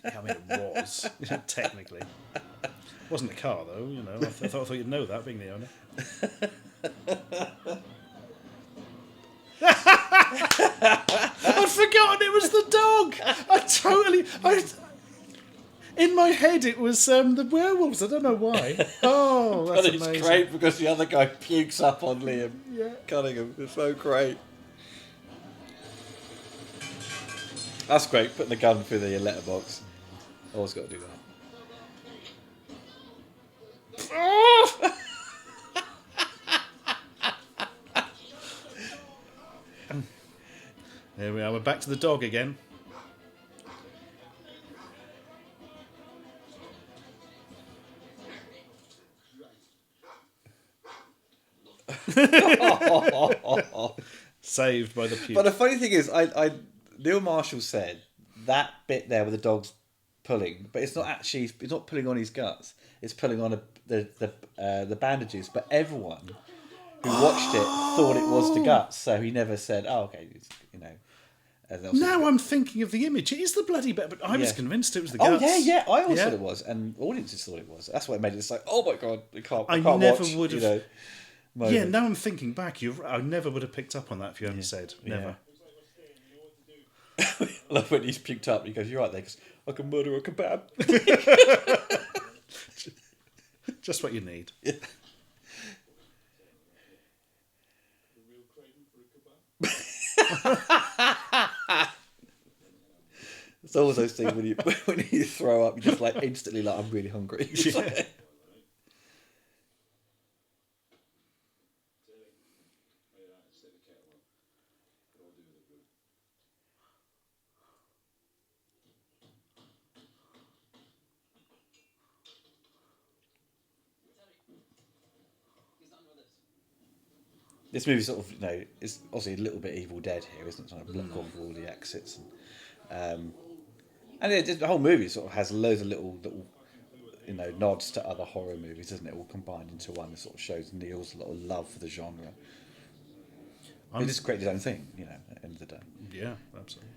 I mean, it was, technically. It wasn't a car, though, I thought you'd know that, being the owner. I'd forgotten it was the dog! In my head, it was the werewolves. I don't know why. Oh, that's And it's amazing. great because the other guy pukes up on Liam Cunningham. It's so great. That's great, putting the gun through the letterbox. Always got to do that. There we are. We're back to the dog again. Saved by the puke. But the funny thing is, Neil Marshall said that bit there with the dog's pulling, but it's not actually, it's not pulling on his guts. It's pulling on the bandages. But everyone who watched it thought it was the guts, so he never said, "Oh, okay," And also, Now I'm thinking of the image. It is the bloody bit, but I was Yeah. convinced it was the oh guts. yeah, I also Yeah. thought it was, and audiences thought it was. That's what made it. It's like, oh my god, I can't never watch, would have- Yeah, moment. now I'm thinking back. I never would have picked up on that if you hadn't said. Never. I love when he's puked up. He goes, "You're right there, 'cause I can murder a kebab." Just what you need. It's always those things when you throw up, you just like instantly like, I'm really hungry. Yeah. This movie sort of, is obviously a little bit Evil Dead here, isn't it? Trying to block off all the exits, and the whole movie sort of has loads of little nods to other horror movies, doesn't it? All combined into one. That sort of shows Neil's little love for the genre. He just created his own thing, at the end of the day. Yeah, absolutely.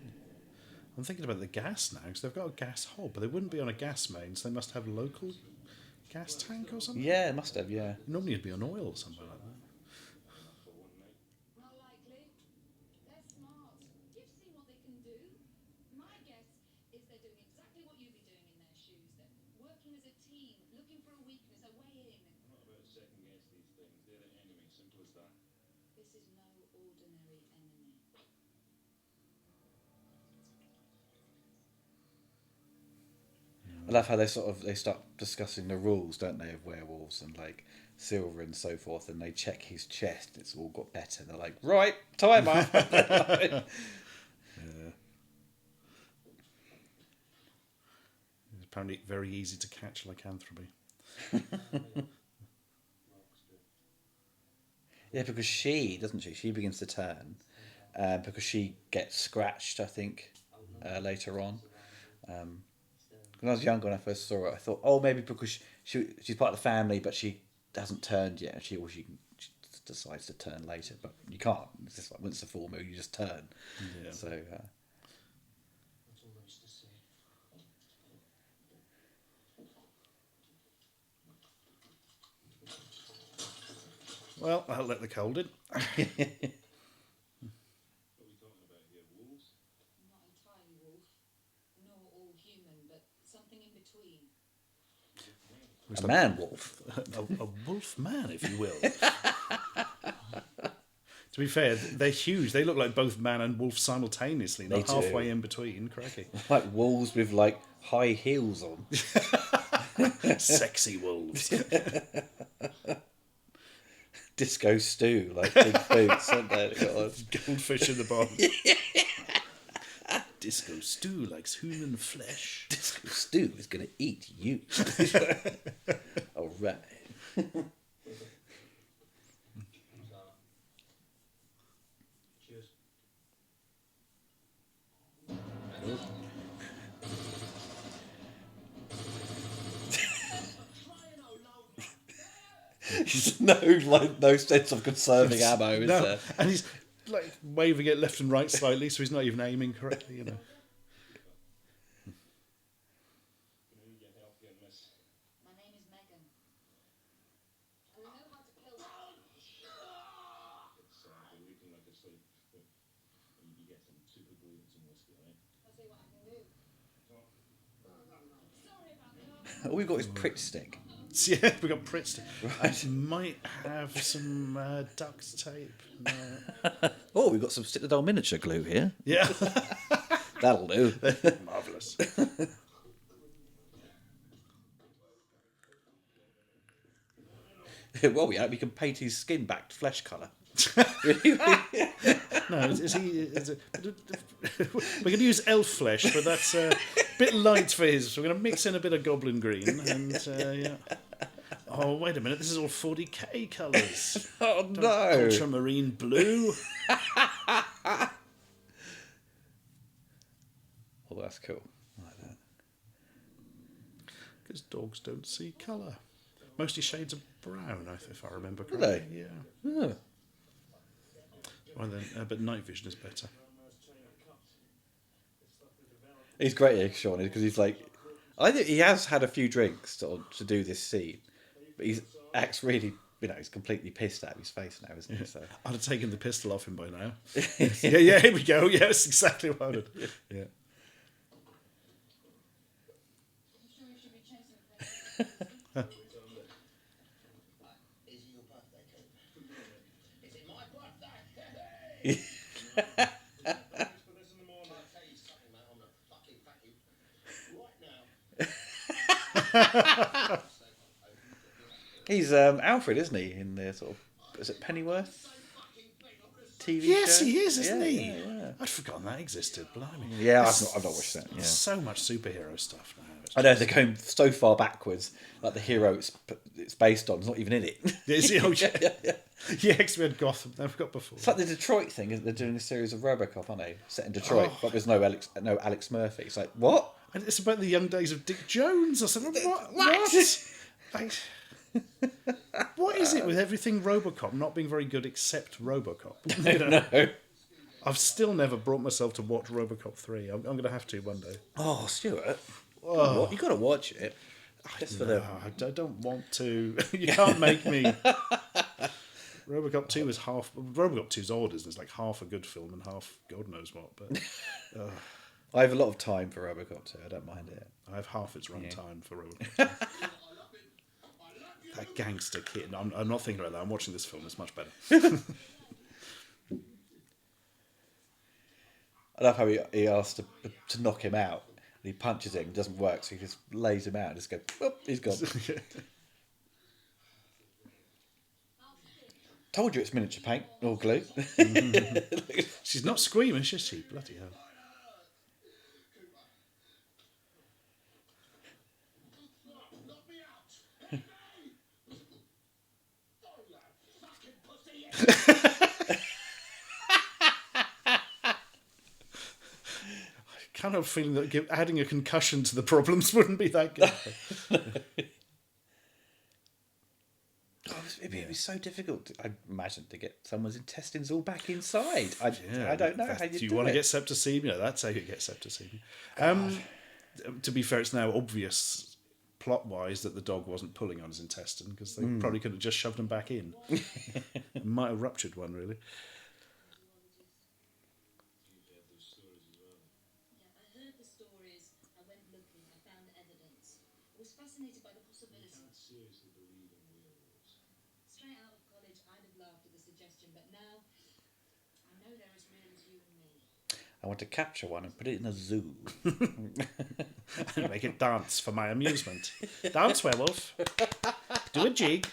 I'm thinking about the gas now, because they've got a gas hob, but they wouldn't be on a gas main, so they must have a local gas tank or something? Yeah, it must have, yeah. Normally it'd be on oil or something like that. Not likely. They're smart. You've seen what they can This is no ordinary enemy. I love how they start discussing the rules, don't they, of werewolves and like silver and so forth, and they check his chest. It's all got better. They're like, right, time up. Yeah. It's apparently very easy to catch lycanthropy. Yeah, because she doesn't she? She begins to turn because she gets scratched. I think later on. When I was younger, when I first saw it, I thought, oh, maybe because she's part of the family, but she hasn't turned yet. She decides to turn later, but you can't. It's just like once it's a full moon, you just turn. Yeah. So Not all there is to see. Well, I'll let the cold in. Not entirely wolf, nor all human, but something in between. a man wolf. A wolf man, if you will. To be fair, they're huge. They look like both man and wolf simultaneously, not They do. halfway in between. Cracky. Like wolves with like high heels on. Sexy wolves. Disco stew, like big boots, aren't they? Goldfish in the bottom. Disco stew likes human flesh. Disco stew is gonna eat you. All right. Cheers. no sense of conserving ammo, is No, there? and he's like waving it left and right slightly, so he's not even aiming correctly. You know. My name is Megan. I know how to kill. I'll see what I can do. Sorry about that. All we've got is Pritt stick. So, yeah, we got Pritz. Right. I might have some duct tape. No. Oh, we've got some stick the doll miniature glue here. Yeah, That'll do. marvelous. Well, yeah, we can paint his skin back to flesh colour. No, we're going to use elf flesh, but that's a bit light for his. So we're going to mix in a bit of goblin green and yeah. Oh, wait a minute! This is all 40k colours. Oh no! Ultramarine blue. Oh, that's cool. I like that. Because dogs don't see colour. Mostly shades of brown, if I remember Do correctly. they? Yeah. Oh. Well then, but night vision is better. He's great here, Sean, because he's like, I think he has had a few drinks to do this scene, but he acts really, he's completely pissed out of his face now, isn't he? So I'd have taken the pistol off him by now. Yeah, here we go. Yeah, that's exactly what I would. Yeah. I'm sure you should be chasing things. Is it your birthday, Coop? Is it my birthday? Hey! I'll tell you something, mate. I'm gonna fucking pack you right now. he's Alfred, isn't he? In the sort of, is it Pennyworth TV Yes, show? he is, isn't Yeah, he? Yeah, I'd forgotten that existed. Blimey. yeah. There's I've not watched that. Yeah. So much superhero stuff now. It's I know they're going so far backwards. Like the hero it's based on is not even in it. Is he? Oh, yeah. Yeah, because we had Gotham. I forgot before. It's like the Detroit thing. Isn't they? They're doing a series of RoboCop, aren't they? Set in Detroit, but there's no Alex Murphy. It's like what? And it's about the young days of Dick Jones or something. What? Like, what is it with everything RoboCop not being very good except RoboCop? You know? No. I've still never brought myself to watch RoboCop 3. I'm going to have to one day. Oh, Stuart. Oh. You got to watch it. Just for No, I don't want to. You can't make me. RoboCop 2 is half. RoboCop 2's odd, isn't it? It's like half a good film and half God knows what. But I have a lot of time for RoboCop 2. I don't mind it. I have half its run time for RoboCop. That gangster kid. I'm not thinking about that. I'm watching this film. It's much better. I love how he asks to knock him out. And he punches him. It doesn't work, so he just lays him out and just goes, "Whoop," he's gone. Told you it's miniature paint or glue. She's not screaming, is she? Bloody hell. Knock me out! Hey! Oh, you fucking pussy! Kind of feeling that adding a concussion to the problems wouldn't be that good. It'd be so difficult, I imagine, to get someone's intestines all back inside. I don't know how you do you want it. to get septicemia? That's how you get septicemia. To be fair, it's now obvious plot-wise that the dog wasn't pulling on his intestine because they probably could have just shoved him back in. Might have ruptured one, really. Yeah, I heard the stories. I went looking. I found evidence. I was fascinated by the possibility. I can't seriously believe in werewolves. Straight out of college, I'd have laughed at the suggestion, but now I know they're as real as you and me. I want to capture one and put it in a zoo. And make it dance for my amusement. Dance, werewolf. Do a jig.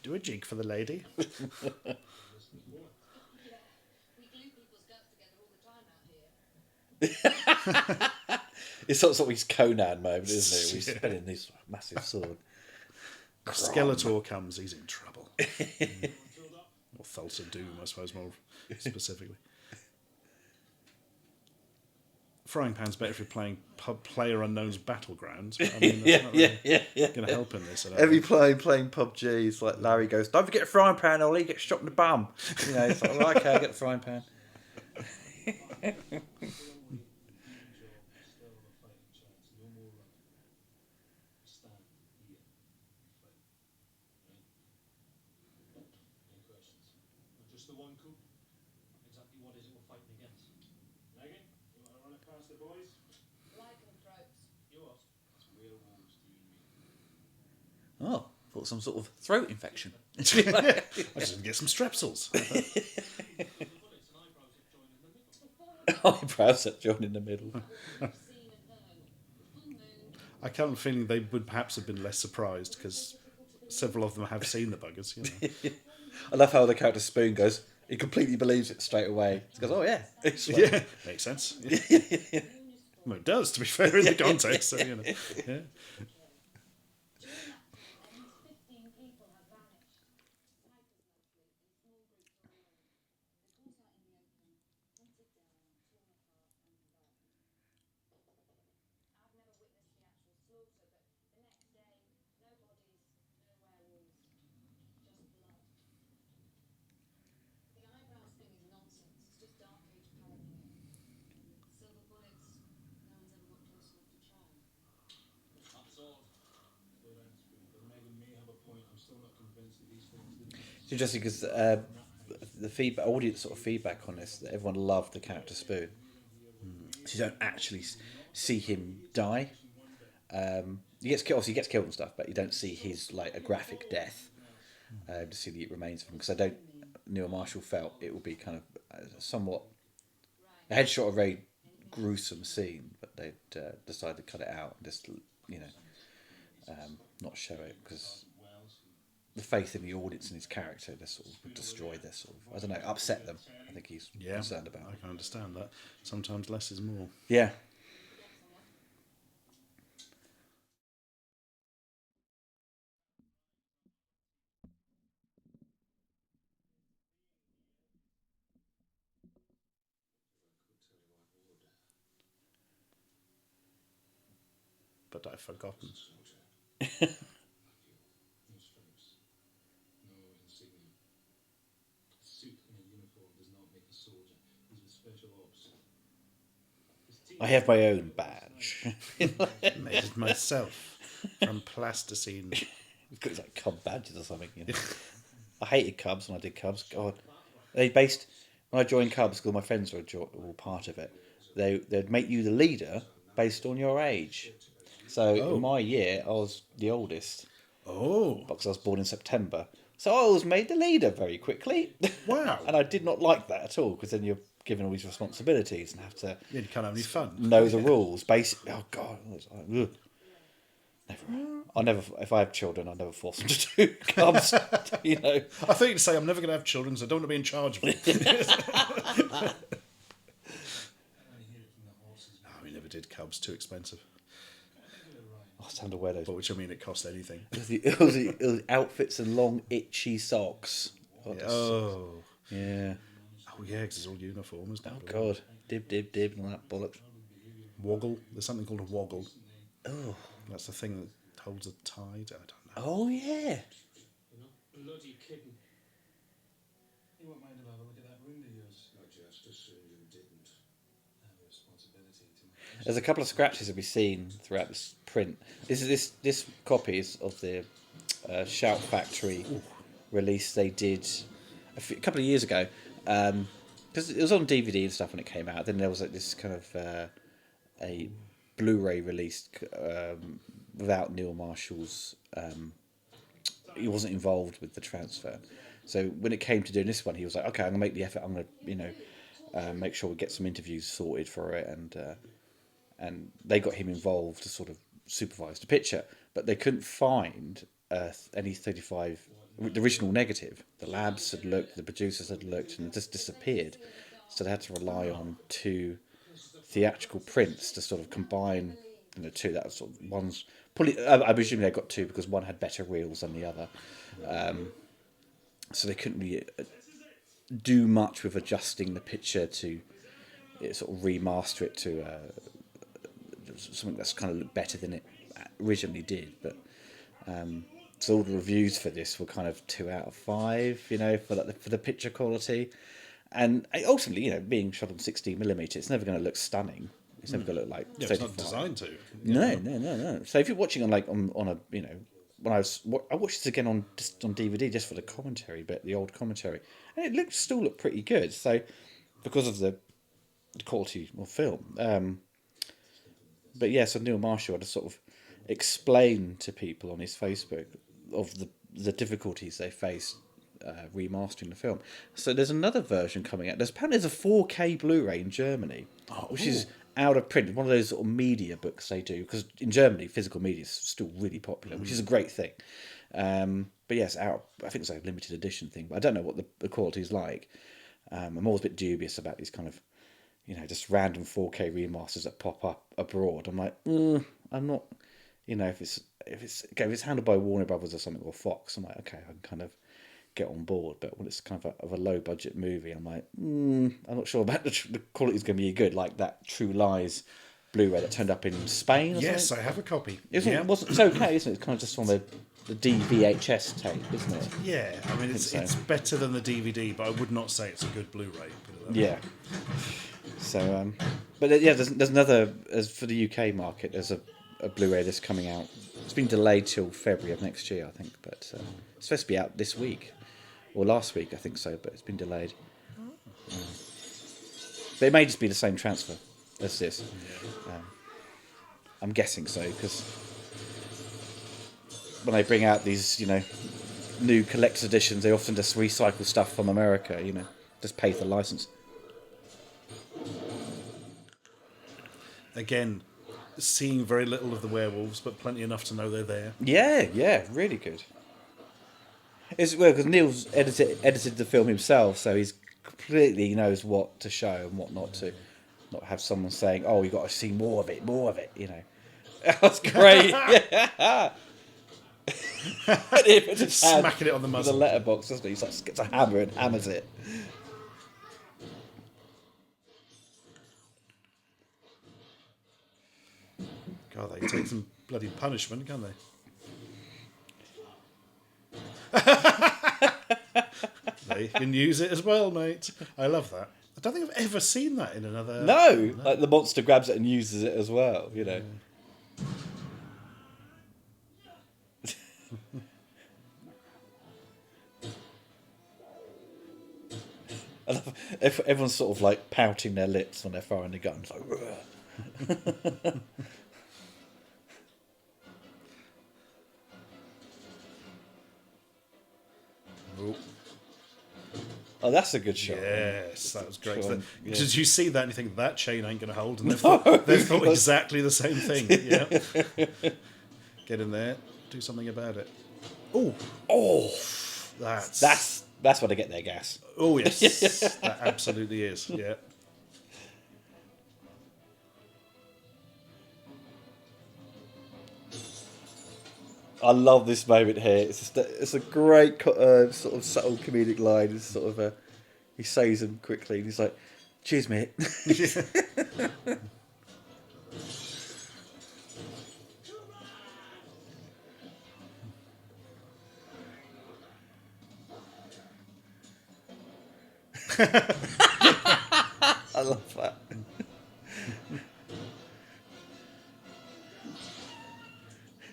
Do a jig for the lady. We glue people's guts together all the time out here. It's sort of his Conan moment, isn't it? He's spinning this massive sword. If Skeletor comes, he's in trouble. Or Thulsa Doom, I suppose, more specifically. Frying pan's better if you're playing Player Unknown's Battlegrounds. But I mean, that's not really going to help in this. I don't Every think. playing PUBG, it's like Larry goes, "Don't forget a frying pan, or you get shot in the bum." You know, it's like, right, okay, I get the frying pan. Still a fighting chance. No more running. Stand here and fight. Right? Any questions? Just the one coup. Exactly what is it we're fighting against? Megan, you want to run it past the boys? Lycanthropes. You what? It's werewolves, do you mean? Oh, thought some sort of throat infection. I just need to get some strepsils. Bullets and eyebrows that join in the middle. Eyebrows that join in the middle. Seen and heard. Full moon. I kind of feeling they would perhaps have been less surprised because several of them have seen the buggers. You know. I love how the character Spoon goes. He completely believes it straight away. He goes, "Oh yeah, it's like, Yeah, makes sense. Yeah. Well, it does, to be fair, in the context. So, you know. Yeah. During that end, 15 people have vanished. Snipers mostly, in small groups or alone. They're caught out in the open, hunted down, torn apart, and forgotten. I've never witnessed the actual slaughter, but the next day, no bodies, no werewolves, just blood. The eyebrows thing is nonsense. It's just Dark Age paranoia. Silver bullets, no one's ever got close enough to try. That's all. Clear ends, but Megan may have a point. I'm still not convinced that these things didn't. It's interesting because the feedback, audience sort of feedback on this, that everyone loved the character Spoon. So you don't actually see him die. He gets killed. Obviously, he gets killed and stuff, but you don't see his like a graphic death. To see the remains of him, because I don't. Neil Marshall felt it would be kind of somewhat a headshot, a very gruesome scene, but they decided to cut it out and just not show it because the faith in the audience and his character just sort of would destroy this sort of, I don't know, upset them. I think he's Yeah, concerned about. I can understand that. Sometimes less is more. Yeah. But I've forgotten. No stripes. No insignia. A suit and a uniform does not make a soldier. These were special ops. His team I have my own badge. Made it myself from plasticine. It's like Cub badges or something. You know? I hated Cubs when I did Cubs. God, when I joined Cubs, because my friends were all part of it. They'd make you the leader based on your age. So in my year, I was the oldest. Oh, because I was born in September. So I was made the leader very quickly. wow. And I did not like that at all, because then you're given all these responsibilities and have to You can't have any fun. know the rules. Basically, oh God, I was like, ugh. If I have children, I'll never force them to do cubs. You know, I thought you'd say, I'm never going to have children, so I don't want to be in charge of them. We never did cubs, too expensive. I was having to wear those. But which, I mean, it cost anything. It was outfits and long itchy socks. Oh. Yeah. Oh, yeah, because it's all uniform, isn't it? Oh God, dib and all that bollocks. Woggle. There's something called a woggle. Oh. That's the thing that holds a tide. I don't know. Oh yeah. Bloody kidding. You won't mind if I have a look at that ring of yours. I just assumed you didn't. I have a responsibility to my There's a couple of scratches that we've seen throughout this print. This copy is of the Shout Factory release they did a couple of years ago, because it was on DVD and stuff when it came out. Then there was like this kind of a Blu-ray released without Neil Marshall's. He wasn't involved with the transfer, so when it came to doing this one, he was like, "Okay, I'm gonna make the effort. I'm gonna, make sure we get some interviews sorted for it," and they got him involved to sort of supervise the picture, but they couldn't find any 35, the original negative. The labs had looked, the producers had looked, and it just disappeared. So they had to rely on 2 theatrical prints to sort of combine the two. That was sort of one's probably. I presume they got 2 because one had better reels than the other. So they couldn't really do much with adjusting the picture to sort of remaster it to something that's kind of looked better than it originally did. But so all the reviews for this were kind of 2 out of 5, for the picture quality. And ultimately, being shot on 16mm, it's never going to look stunning. It's never going to look like. Yeah, it's not designed to. No. So if you're watching on a when I watched this again on DVD just for the commentary bit, the old commentary, and it still looked pretty good. So because of the quality of film, but yeah, so Neil Marshall had to sort of explain to people on his Facebook of the difficulties they faced remastering the film. So there's another version coming out. Apparently there's a 4K Blu-ray in Germany, which is out of print. One of those sort of media books they do, because in Germany physical media is still really popular, which is a great thing. But yes, out. I think it's like a limited edition thing, but I don't know what the quality is like. I'm always a bit dubious about these kind of, just random 4K remasters that pop up abroad. I'm like, I'm not, if it's handled by Warner Brothers or something, or Fox, I'm like, okay, I can kind of get on board. But when it's kind of a low budget movie, I'm like, I'm not sure about the quality is going to be good. Like that True Lies Blu-ray that turned up in Spain. Yes, I have a copy. It's okay, isn't it? It's kind of just on the DVHS tape, isn't it? Yeah, I mean, it's better than the DVD, but I would not say it's a good Blu-ray. Put it that way. Yeah. So, but yeah, there's another, as for the UK market, there's a Blu-ray that's coming out. It's been delayed till February of next year, I think, but it's supposed to be out this week. Or last week, I think so, but it's been delayed. But it may just be the same transfer as this. I'm guessing so, because when they bring out these, new collector's editions, they often just recycle stuff from America, just pay for the license. Again, seeing very little of the werewolves, but plenty enough to know they're there. Yeah, really good. It's well because Neil's edited the film himself, so he's completely knows what to show and what not to. Not have someone saying, "Oh, you got to see more of it." That's great. Yeah. Just smacking it on the muzzle. The letterbox, doesn't he? He like, gets a hammer and hammers it. God, they take some bloody punishment, can't they? They can use it as well, mate. I love that. I don't think I've ever seen that in another... No, like the monster grabs it and uses it as well, I love everyone's sort of like pouting their lips when they're firing the guns. Like, Oh, that's a good shot. Yes, that was great. Sean, yeah. Did you see that and you think that chain ain't going to hold? And they've No, thought because- exactly the same thing. Yeah. Get in there, do something about it. Oh, That's where they get their gas. Oh yes, that absolutely is. Yeah. I love this moment here. It's a great sort of subtle comedic line. It's sort of he says them quickly. And he's like, "Cheers, mate." I love that.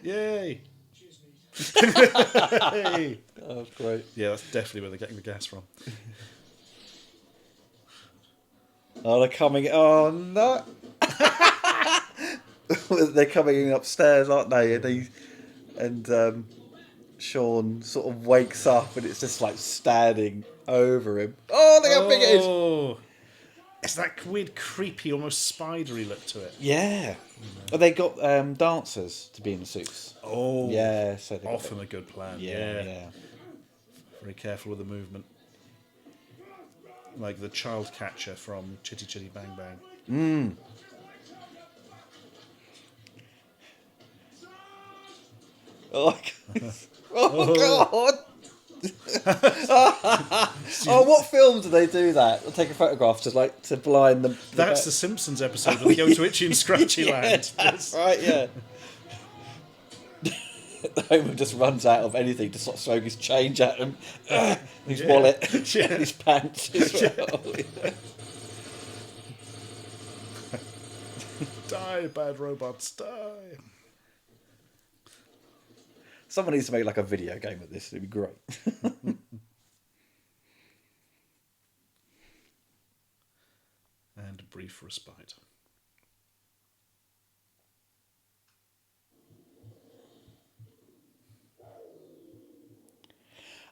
Yay! Cheers, mate. Hey. Oh, that's great. Yeah, that's definitely where they're getting the gas from. Oh, they're coming. Oh no! They're coming in upstairs, aren't they? And Sean sort of wakes up, and it's just like standing over him. Oh, look how big it is! Oh, it's that weird, creepy, almost spidery look to it. Yeah. Well, they got dancers to be in the suits. Oh, Yeah, so they got often a good plan. Yeah, Yeah. yeah. Very careful with the movement. Like the child catcher from Chitty Chitty Bang Bang. Oh, God. Oh, what film do they do that? They'll take a photograph to blind them. That's the Simpsons episode where they go to Itchy and Scratchy Yeah, Land. that's right, yeah. Homer just runs out of anything to sort of throw his change at him. His wallet, Yeah. and his pants as well. Die, bad robots, die. Someone needs to make like a video game of this. It'd be great. And a brief respite.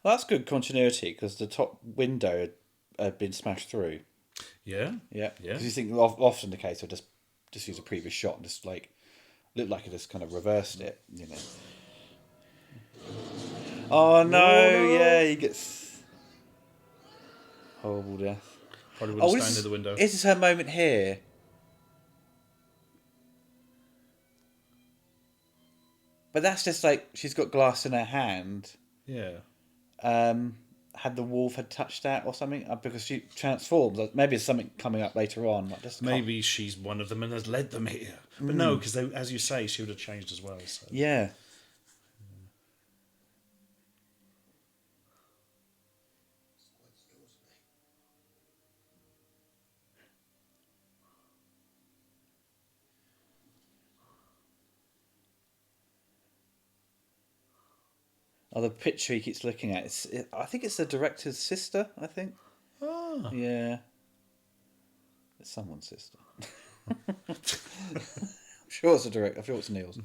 Well, that's good continuity because the top window had been smashed through. Yeah? Yeah, Yeah. because you think often the case will just use a previous shot and just like look like it just kind of reversed it, you know. Oh no! Yeah, he gets horrible death. Probably would have this stand is, near the window. Is this her moment here? But that's just like she's got glass in her hand. Yeah. Had the wolf had touched that or something? Because she transforms. Maybe it's something coming up later on. Like just Maybe she's one of them and has led them here. But no, because as you say, she would have changed as well. So. Yeah. Oh, the picture he keeps looking at. I think it's the director's sister, I think. Ah. Yeah. It's someone's sister. I'm sure it's the director. I feel it's Neil's.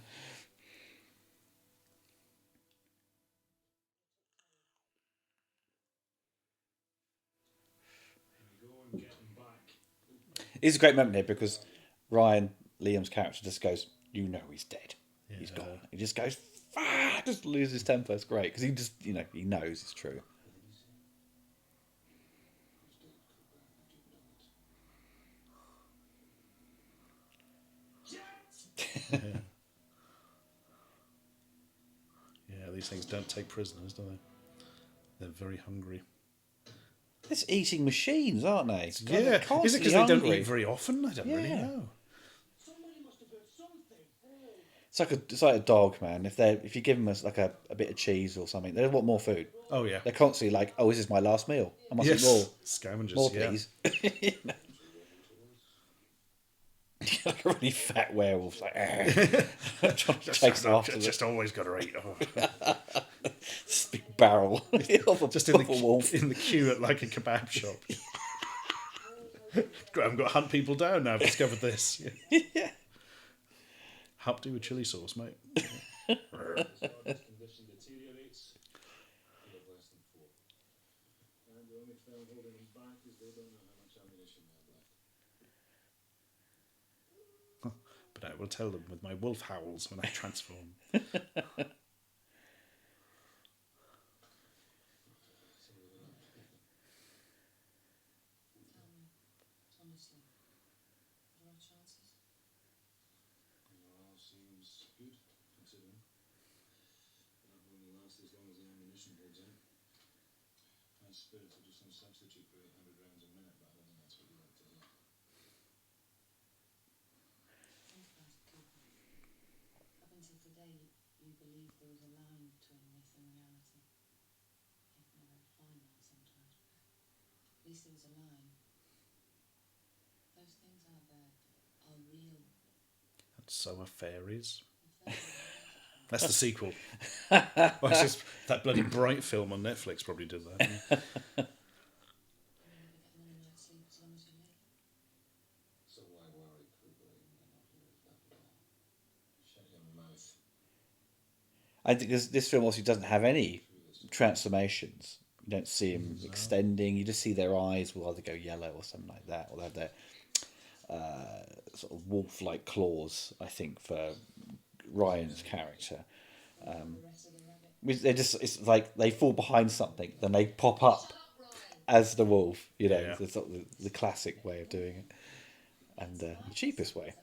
Go and get him back. It's a great moment here because Ryan, Liam's character, just goes, "You know he's dead. He's Yeah. gone." He just goes, "Ah!" Just loses temper. It's great because he just, he knows it's true. Yeah, these things don't take prisoners, do they? They're very hungry. It's eating machines, aren't they? God, Yeah. they're Is it constantly because they don't hungry. eat very often? I don't really Yeah. know. Somebody must have heard something. It's like a dog, man. If you give them like a bit of cheese or something, they want more food. Oh, yeah. They're constantly like, "Oh, this is my last meal. I must Yes. eat more. Scavengers, More, yeah. please." Like a really fat werewolf, like trying to chase them after Just always got to eat. Oh. this big barrel of a, Just in of a the, wolf. in the queue at like a kebab shop. Great, I've got to hunt people down now. I've discovered this. Yeah. Yeah. Hupty with chili sauce, mate. Condition deteriorates. Feel less than 4. And the only film holding them back is they don't know how much ammunition they have left. But I will tell them with my wolf howls when I transform. Tell me, honestly, what are our chances? Well, seems good, considering. That will only last as long as the ammunition holds out. High spirits are just some substitute for 800 rounds a minute, but I don't think that's what you like to hear. Think about it, Cooper. Up until today, you believed there was a line between myth and reality. It's not a very fine line sometimes, but at least there was a line. Those things out there are real. And so are fairies. The fairies That's the sequel. Well, it's just that bloody Bright film on Netflix probably did that. you never get another night's sleep as long as you live. So why worry, Cooper? You may not live that long. Shut your mouth. I think this film also doesn't have any transformations. You don't see him extending. You just see their eyes will either go yellow or something like that, or they have their sort of wolf-like claws. I think for Ryan's character, The rest of the rabbit. they just it's like they fall behind something, then they pop up as the wolf. You know, Yeah. it's sort of the classic way of doing it, and the cheapest way.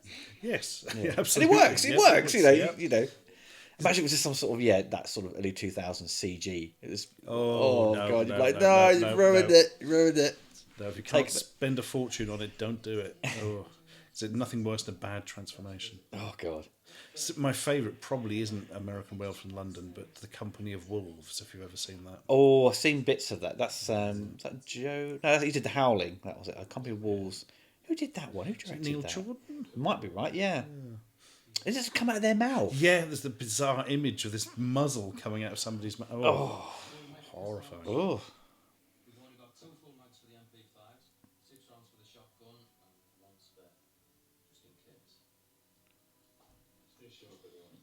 Yes, Yeah. And absolutely. it works. It Yep, works. You know. yep. You know. Imagine it was just some sort of that sort of early 2000s CG. It was Oh, no, god, no, you're like no, you no, ruined no. it, you ruined it. No, if you can't Take it. spend a fortune on it, don't do it. Oh, is it nothing worse than bad transformation? Oh god. My favourite probably isn't American Werewolf from London, but The Company of Wolves, if you've ever seen that. Oh, I've seen bits of that. That's is that Joe? No, he did The Howling. That was it. A Company of Wolves. Who did that one? Who directed Neil that? Jordan? Might be right. Yeah. It just come out of their mouth. Yeah, there's the bizarre image of this muzzle coming out of somebody's mouth. Oh, horrifying. Oh. We've only got 2 full mags for the MP5s, 6 rounds for the shotgun, and 1 spare, just in case. Stay sharp, everyone.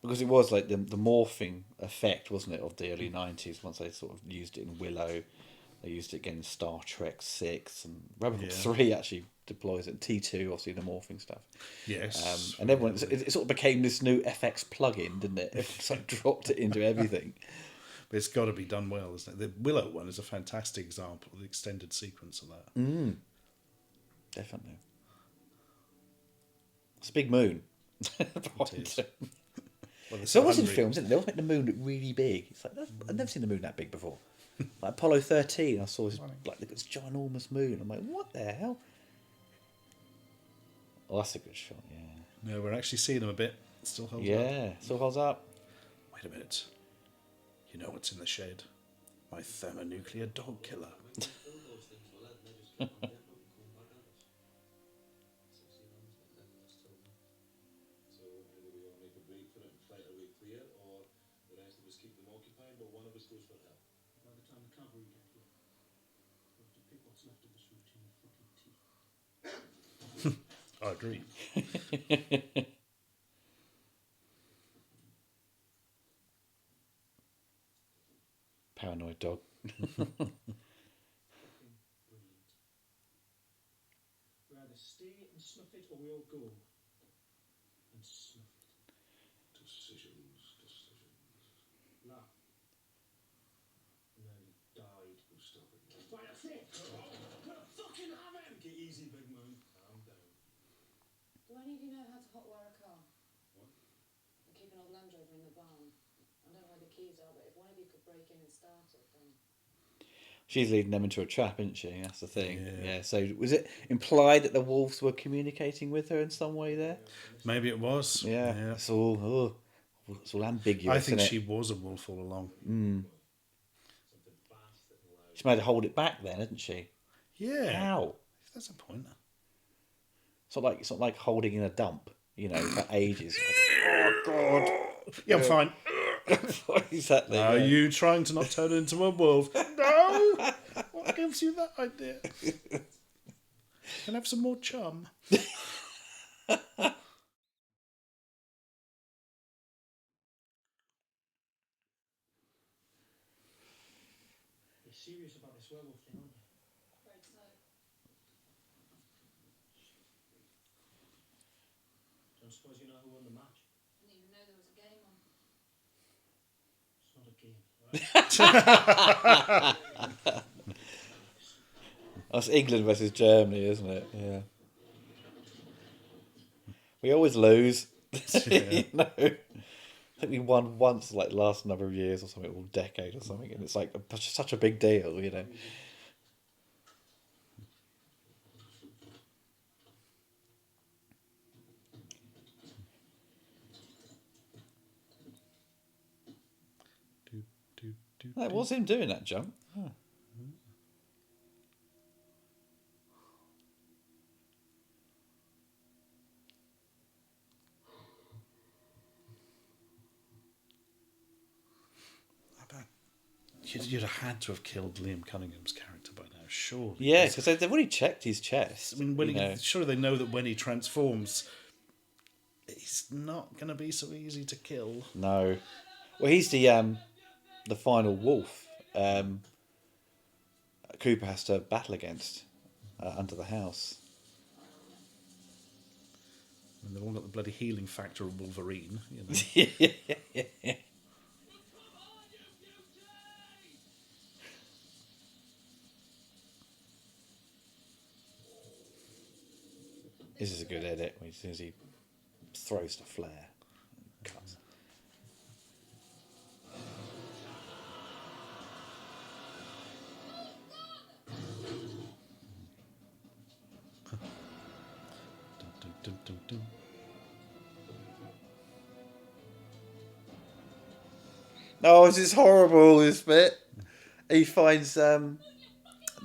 Because it was like the morphing effect, wasn't it, of the early 90s, once they sort of used it in Willow. They used it again in Star Trek 6, and Robocop 3 actually deploys it. T2, obviously, the morphing stuff. Yes. And everyone, it sort of became this new FX plug-in, didn't it? Everyone sort of dropped it into everything. But it's got to be done well, isn't it? The Willow one is a fantastic example of the extended sequence of that. Definitely. It's a big moon. It is. Well, So it was in hungry. films, isn't it? They always make the moon look really big. It's like, I've never seen the moon that big before. Like Apollo 13, I saw this this ginormous moon. I'm like, what the hell? Oh, that's a good shot, yeah. No, we're actually seeing them a bit. It still holds up. Yeah, still holds up. Wait a minute. You know what's in the shed? My thermonuclear dog killer. Those things were let, and they just kept on getting up and coming back at us. 16 rounds, but then that's 2 now. So either we all make a break for it and fight our way clear, or the rest of us keep them occupied, but one of us goes for help. By the time the cavalry get here, we'll have to pick what's left of this routine with fucking teeth. I agree. Paranoid dog. Fucking brilliant. We either stay and snuff it, or we all go and snuff it. Decisions. La. And then he died. Oh, Stop it. By a thing! Gonna fucking have him! Take it easy, big man. Calm down. Do any of you know how to hotwire a car? What? I keep an old Land Rover in the barn. I don't know where the keys are, but if one of you could break in and start it, then... She's leading them into a trap, isn't she? That's the thing. Yeah. Yeah. So was it implied that the wolves were communicating with her in some way there? Maybe it was. Yeah. It's all ambiguous. I think isn't she it? was a wolf all along. She made her hold it back then, hasn't she? Yeah. How? That's a point. It's not like holding in a dump, for ages. Oh God. Yeah, I'm fine. Exactly. Are yeah. you trying to not turn into a wolf? No! What gives you that idea? Can I have some more chum? serious about this werewolf thing, aren't you? Afraid so. Don't suppose you know who won the match? Didn't even know there was a game on. It's not a game. That's England versus Germany, isn't it? Yeah. We always lose. You know. I think we won once, like the last number of years or something, or decade or something, and it's like such a big deal, you know. That was him doing that jump. Huh. You'd have had to have killed Liam Cunningham's character by now, surely. Yeah, because they've already checked his chest. I mean, surely they know that when he transforms, he's not going to be so easy to kill. No. Well, he's the final wolf. Cooper has to battle against under the house. And they've all got the bloody healing factor of Wolverine, you know. This is a good edit. As soon as he throws the flare, cuts. Dun, dun, dun, dun. Oh, this is horrible. This bit. He finds the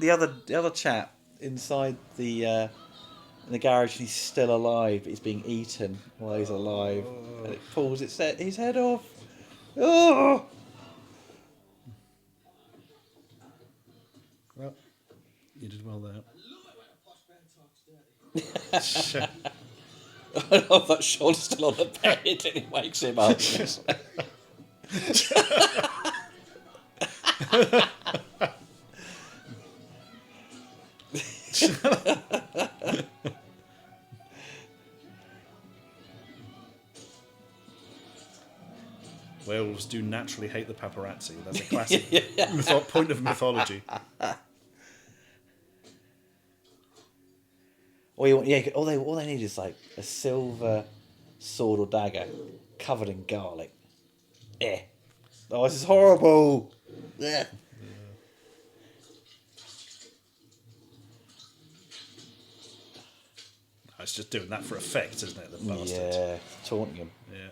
other chap inside the in the garage, and he's still alive. But he's being eaten while he's alive, and it pulls his head off. Oh. Well, you did well there. I love it when a posh bear talks dirty. I love that Sean's still on the bed and he wakes him up. Werewolves do naturally hate the paparazzi. That's a classic point of mythology. All they need is like a silver sword or dagger covered in garlic. Oh, this is horrible. Yeah. It's just doing that for effect, isn't it? The bastard. Yeah, taunting him. Yeah.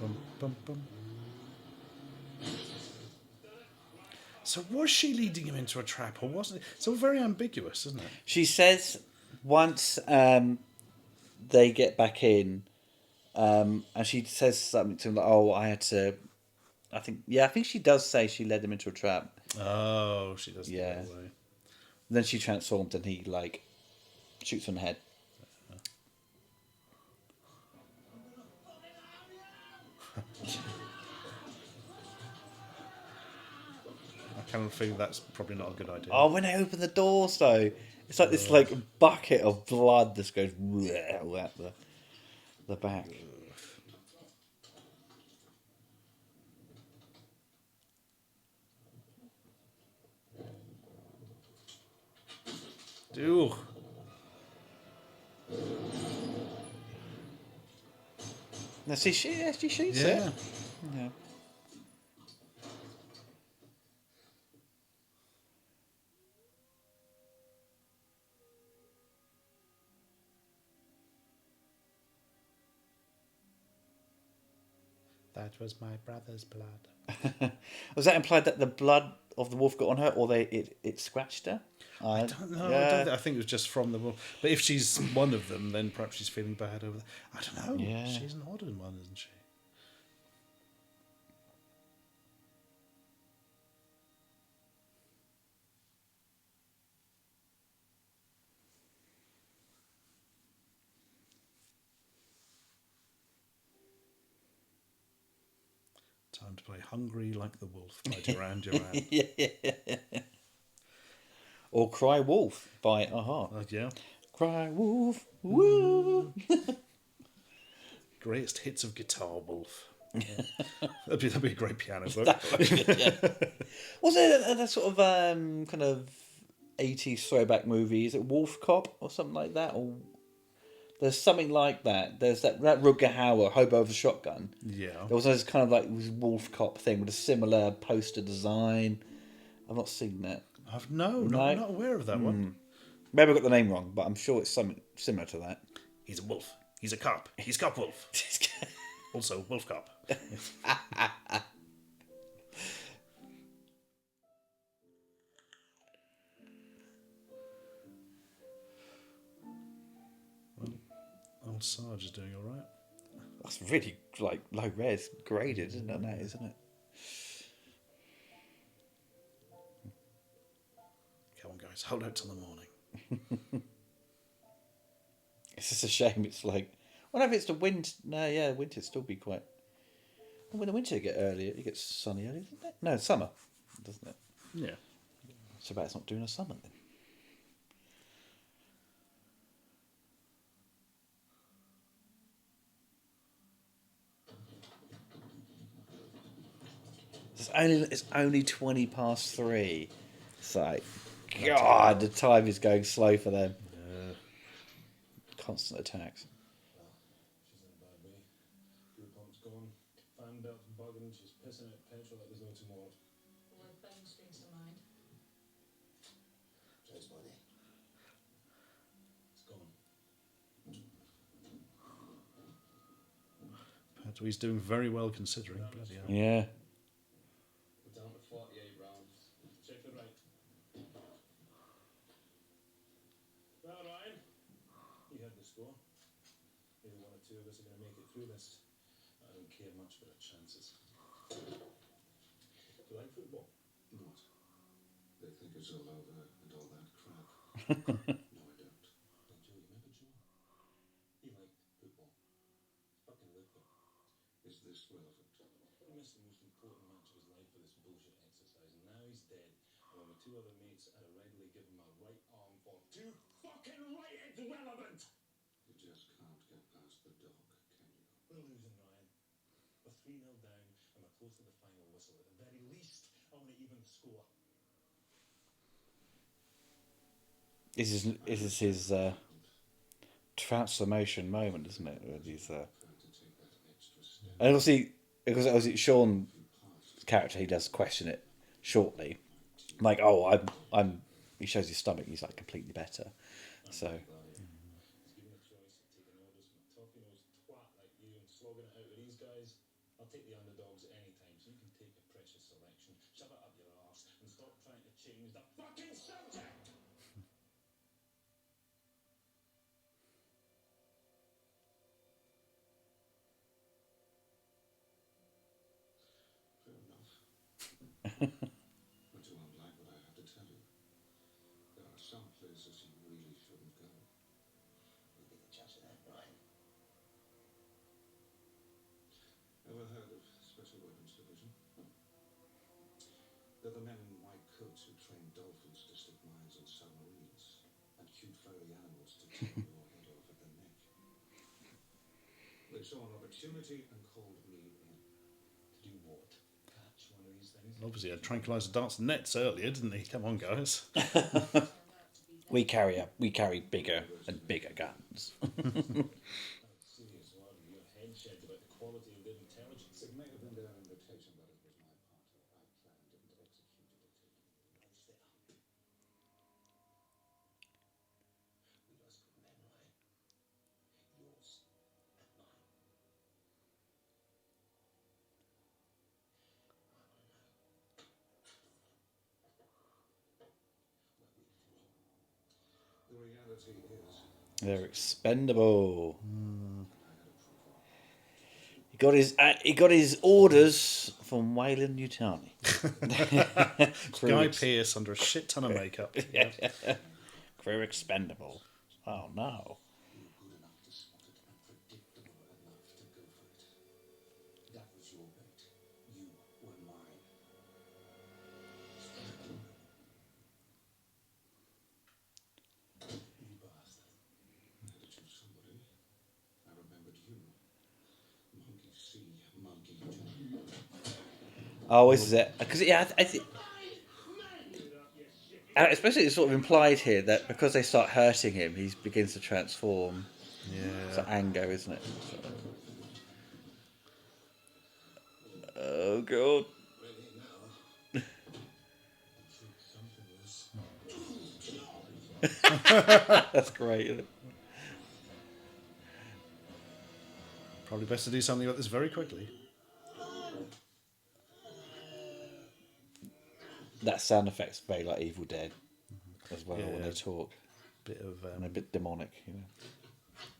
Bum, bum, bum. So was she leading him into a trap, or wasn't it? It's all very ambiguous, isn't it? She says once they get back in, and she says something to him like, "Oh, I had to." I think she does say she led him into a trap. Oh, she does. Yeah. That way. Then she transformed and he like shoots her in the head. I kind of feel that's probably not a good idea. Oh, when they open the doors though, it's like this like bucket of blood that goes at the back. Ooh. Now see, she shoots Yeah. it. Yeah. That was my brother's blood. Was that implied that the blood of the wolf got on her, or it scratched her? I don't know. Yeah. I think it was just from the wolf. But if she's one of them, then perhaps she's feeling bad over that. I don't know. Yeah. She's an odd one, isn't she? Time to play Hungry Like the Wolf by Duran Duran. Or Cry Wolf by Aha. Yeah. Cry Wolf, woo! Greatest hits of Guitar Wolf. Yeah. that'd be a great piano book. Was it a sort of kind of 80s throwback movie? Is it Wolf Cop or something like that? Or there's something like that. There's that Rutger Hauer, Hobo with a Shotgun. Yeah. There was this kind of like Wolf Cop thing with a similar poster design. I've not seen that. Not aware of that one. Maybe I got the name wrong, but I'm sure it's something similar to that. He's a wolf. He's a cop. He's Cop Wolf. Also, Wolf Cop. Old Sarge is doing all right. That's really like low res graded, isn't it? That isn't it? Come on, guys, hold out till the morning. It's just a shame. It's like, well, if it's the wind. No, yeah, winter'd still be quite. Well, when the winter get earlier, it gets sunny early, doesn't it? No, summer, doesn't it? Yeah. So bad it's not doing a summer then. It's only 3:20. It's like, God, the time is going slow for them. Constant attacks. She's in a bad way. Fuel pump's gone. Fan belt's bugging. She's pissing out petrol like there's no tomorrow. Well, phone springs to mind. Trace money. It's gone. He's doing very well considering. Bloody hell. Yeah. We're down to 48 rounds. Check the right. Well, Ryan, you had the score. Maybe one or two of us are going to make it through this. I don't care much for the chances. Do you like football? Not. They think it's all over and all that crap. No, I don't. Then Joe, you remember Joe? He liked football. Fucking lived it. Is this relevant? He missed the most important match of his life for this bullshit exercise, and now he's dead. Along with two other mates, I'd have readily given my right arm for too fucking right it's relevant! You just can't get past the dog, can you? We're losing, Ryan. We're 3-0 down, and we're close to the final whistle. At the very least, I want to even the score. This is his transformation moment, isn't it? Where he's, and obviously, because obviously Sean's character, he does question it shortly, like, oh, I'm. He shows his stomach. He's like completely better. So. He's given a choice of taking orders from a toffee-nosed twat like you and slogging it out with these guys. I'll take the underdogs anytime, so you can take a precious selection, shove it up your arse, and stop trying to change the fucking subject! Fair enough. But you won't like what I have to tell you. There are some places you really shouldn't go. We'll get the judge of that, Ryan. Ever heard of Special Weapons Division? They're the men in white coats who train dolphins to stick mines on submarines and cute furry animals to tear your head off at the neck. They saw an opportunity and called me in. To do what? Catch one of these things? Obviously, had tranquilizer darts and nets earlier, didn't he? Come on, guys. We carry bigger and bigger guns. Serious word in your head shed about the quality of their intelligence. It may have been their invitation, but it was my part. I planned and executed it. Roast it up. We lost good men, Ryan. Yours and mine. I want to know where we've been wrong. The reality is, They're expendable. I had He got his orders from Wayland Yutani. Guy Pearce under a shit ton of makeup. Crew expendable. Oh no. you were good enough to spot it and predictable enough to go for it. That was your bet. You Oh, is it? Because yeah, I think, especially it's sort of implied here that because they start hurting him, he begins to transform. It's Yeah. like anger, isn't it? So, oh god, Ready now. Shake something loose. that's great. Isn't it? Probably best to do something about this very quickly. That sound effect's very like Evil Dead as well when Yeah. they talk, Bit of and a bit demonic, you know.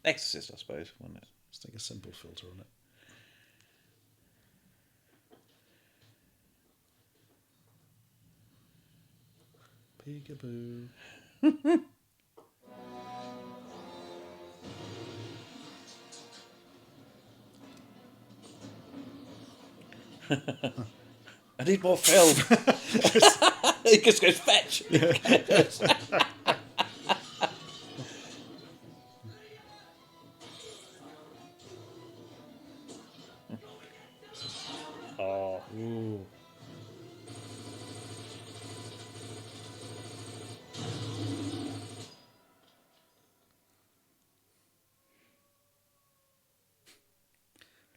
Exorcist, I suppose, wasn't it? let's take a simple filter on it. Peekaboo. I need more film. He just goes fetch. Oh, Ooh.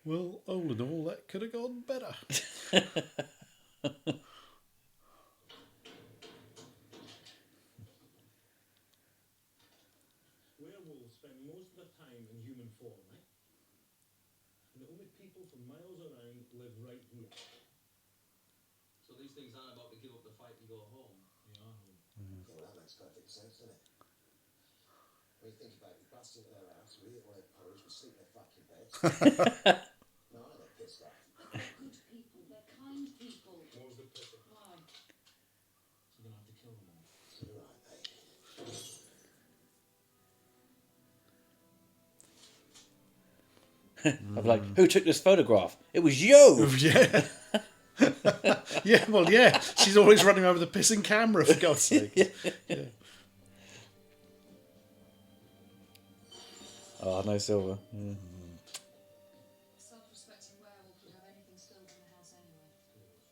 Well, all in all, that could have gone better. Werewolves spend most of their time in human form, right? And the only people for miles around live right here. So these things aren't about to give up the fight and go home. They are home. Yeah, well, that makes perfect sense, doesn't it? When you think about it, we bust into their house, we eat all their porridge, we sleep in their fucking beds. No, I get pissed off. They're good people. They're kind people. What was the pity? Why? So you're gonna have to kill them all. You're right, mate. I'm like, who took this photograph? It was you. Yeah. Yeah, well, yeah. She's always running over the pissing camera, for God's sake. Yeah. Oh, no silver. Yeah. A self-respecting werewolf would have anything stilled in the house anyway.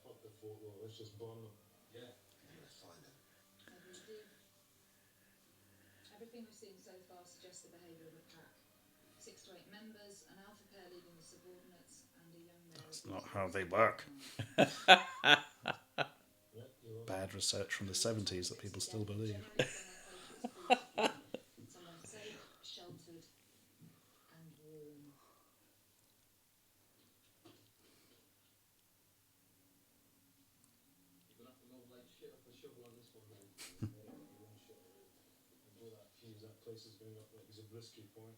Fuck the folklore, let's just burn them. Yeah. I'm gonna find them. Maybe we do. Everything we've seen so far suggests the behaviour of a pack. 6 to 8 members, an alpha pair leading the subordinates, and a young male. That's not how they work. Yeah, you're right. Bad research from the 70s that people still believe. Someone safe, sheltered, and warm. You're gonna have to move like shit off the shovel on this one, mate. Yeah, you won't shut it out. And go that fuse, that place is going up like Zabriskie Point.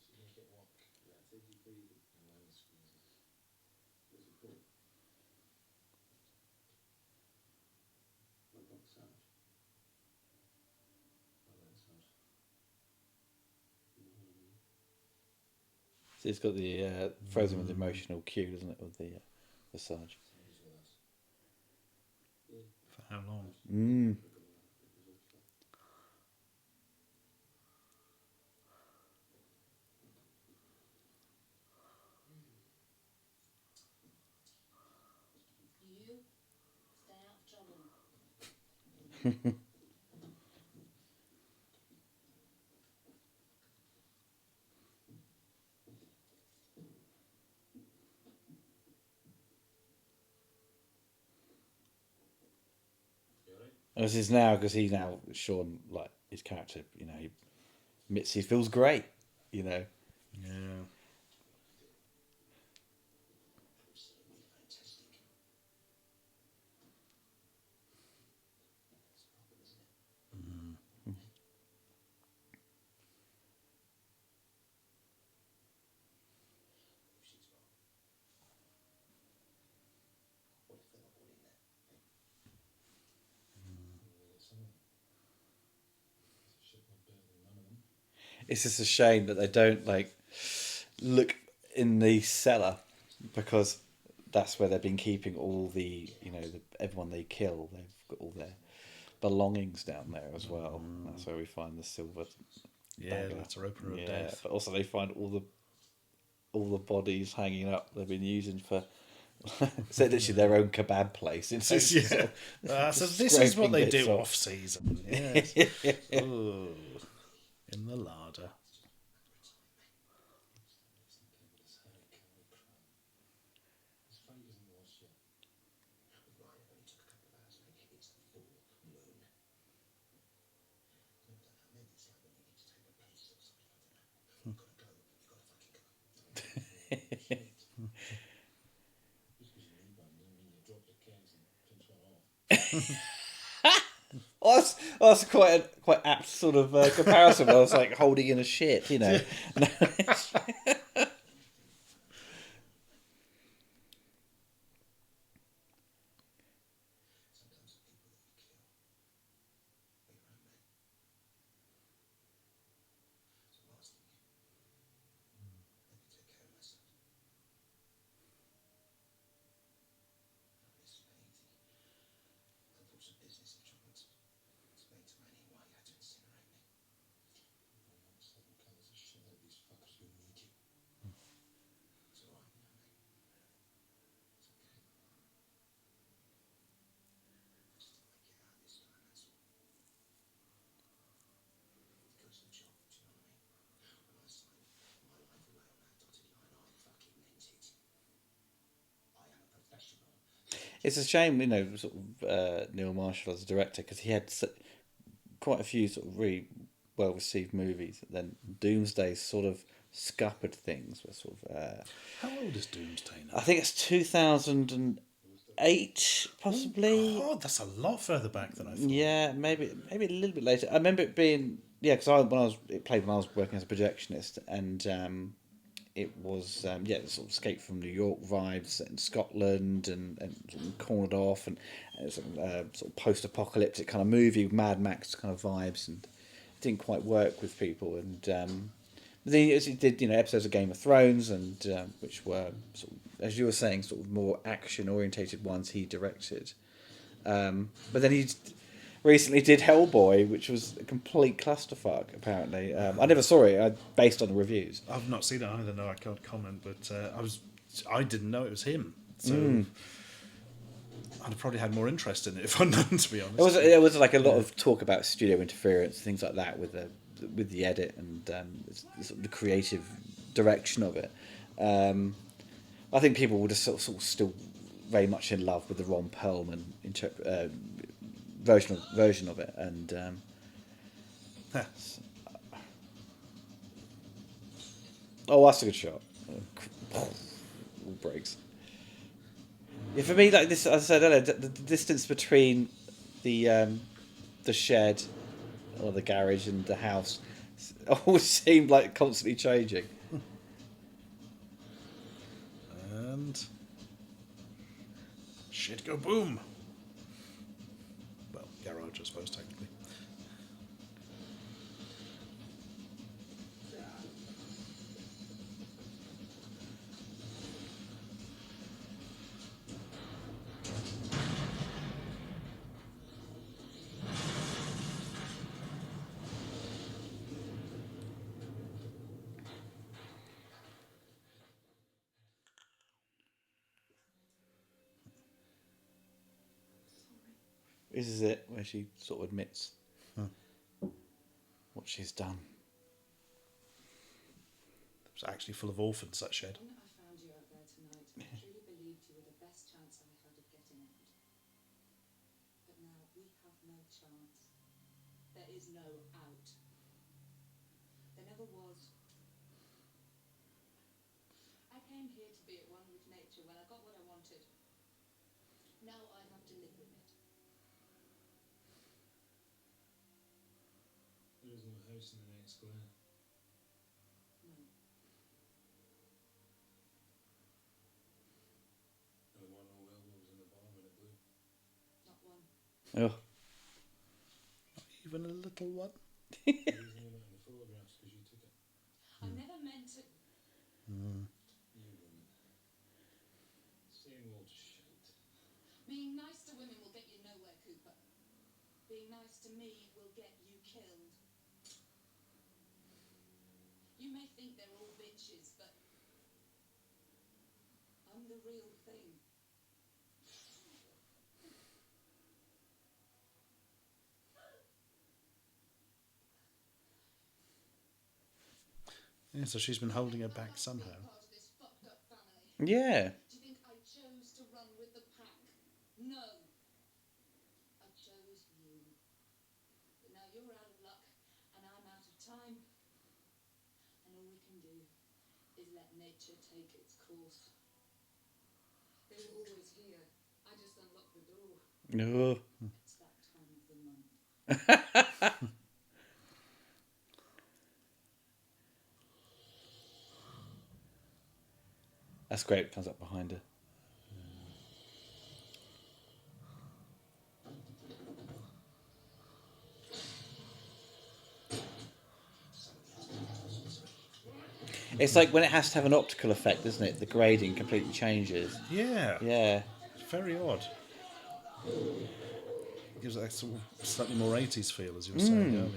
So make it work. Yeah, take it easy. And then squeeze it. What's it called? What about Sarge? What about Sarge? You know what I mean? So it's got the frozen with emotional cue, doesn't it, with the Sarge? Sarge is with us. For how long? Mm. You stay out of trouble. You alright? This is now because he now Sean like his character. You know, he admits he feels great. You know, Yeah. Absolutely fantastic. It's a problem, isn't it? She's wrong. What if they're not all in there? It's some of them. It's a shit lot better than none of them. it's just a shame that they don't like look in the cellar because that's where they've been keeping all the everyone they kill. They've got all their belongings down there as well. That's where we find the silver. Yeah, dagger. letter opener of Yeah, death. but also they find all the bodies hanging up they've been using for So literally their own kebab place. It's just sort of So this is what scraping they bits do off. off season. Yes. Ooh, in the larder. His fate isn't washed yet. Right, it only took a couple of hours, mate. It's the full moon. No, I don't know. Maybe it's like when you need to take a piss or something. I don't know. You've got to go. You've got to fucking go. Just because you need one doesn't mean you drop the kegs and pinch one off. Oh, that's quite apt sort of comparison. I was like holding in a shit, you know. Sometimes the people that you kill are your own men. So I'm asking you, let me take care of myself. Now listen, mate, I've got some business of trying to explain to Annie why you had to incinerate me. I'll knock seven colours of shit out of these fuckers who need you. It's all right, you know, mate. It's okay. I just thought I'd get out this time, that's all. Because the job, do you know what I mean? When I signed my life away on that dotted line, I fucking meant it. I am a professional. It's a shame, you know, sort of Neil Marshall as a director, because he had quite a few sort of really well received movies. And then Doomsday sort of scuppered things. Were sort of How old is Doomsday now? I think it's 2008, possibly. God, that's a lot further back than I thought. Yeah, maybe a little bit later. I remember it being because it played when I was working as a projectionist, and it was sort of escape from New York vibes, set in Scotland, and sort of cornered off, and it was sort of post-apocalyptic kind of movie, Mad Max kind of vibes, and it didn't quite work with people, and but then it did episodes of Game of Thrones, and which were sort of, as you were saying, sort of more action orientated ones he directed. But then he recently did Hellboy, which was a complete clusterfuck. Apparently, I never saw it. Based on the reviews. I've not seen it either. No, I can't comment. But I didn't know it was him. So I'd have probably had more interest in it if I'd known. To be honest, There was like a lot of talk about studio interference, things like that, with the edit and sort of the creative direction of it. I think people were just sort of still very much in love with the Ron Perlman version of it, and that's a good shot. All breaks. Yeah, for me, like this, as I said earlier, the distance between the shed or the garage and the house always seemed like constantly changing. and shit go boom. Well, garage, I suppose technically. This is it, where she sort of admits what she's done. It's actually full of orphans, that shed. When I found you out there tonight, I truly believed you were the best chance I had of getting out. But now we have no chance. There is no out. There never was. I came here to be at one with nature when I got what I wanted. Now I have to live with it. There is no house in the next square. No. There were no elbows in the bar when it blew. Not one. Oh, Even a little one. The reason you're not in the photographs because you took it. I never meant to. You woman. Same old shite. Being nice to women will get you nowhere, Cooper. Being nice to me will get you killed. You may think they're all bitches, but I'm the real thing. Yeah, so she's been holding her back somehow. Part of this fucked up family. Yeah. Do you think I chose to run with the pack? No. I chose you. But now you're out of luck, and I'm out of time. And all we can do is let nature take its course. They were always here. I just unlocked the door. No. It's that time of the month. That's great. Comes up behind her. It's like when it has to have an optical effect, isn't it? The grading completely changes. Yeah. Yeah. Very odd. Gives it that sort of slightly more 80s feel, as you were saying earlier.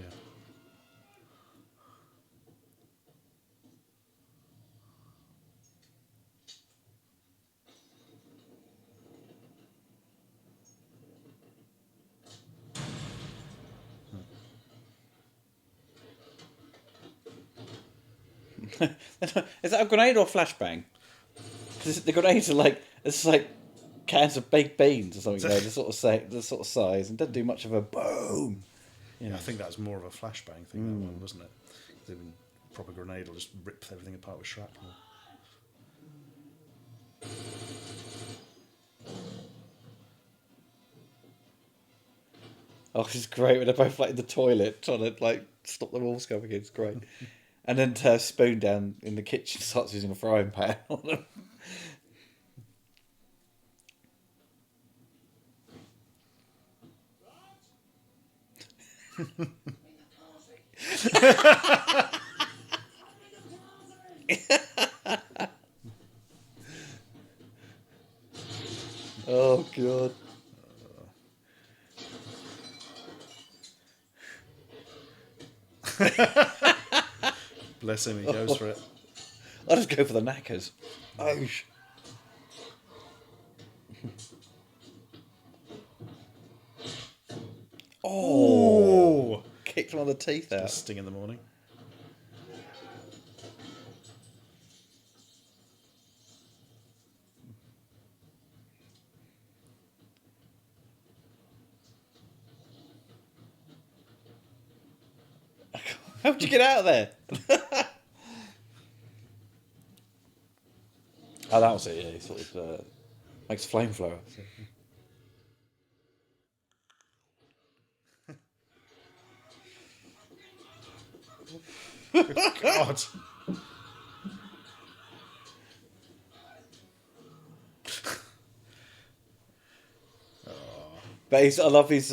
Is that a grenade or a flashbang? Because the grenades are like it's like cans of baked beans or something. The sort of size, and doesn't do much of a boom. Yeah, I think that was more of a flashbang thing, that one, wasn't it? The proper grenade will just rip everything apart with shrapnel. Oh, it's great when they're both like in the toilet trying to like stop the walls going in. It's great. And then her spoon down in the kitchen starts using a frying pan on them. Oh god. Bless him, he goes for it. I'll just go for the knackers. Oh. Oh. Kicked one of the teeth out. Sting in the morning. How'd you get out of there? Oh, that was it, yeah. He sort of makes a flamethrower. God. But I love his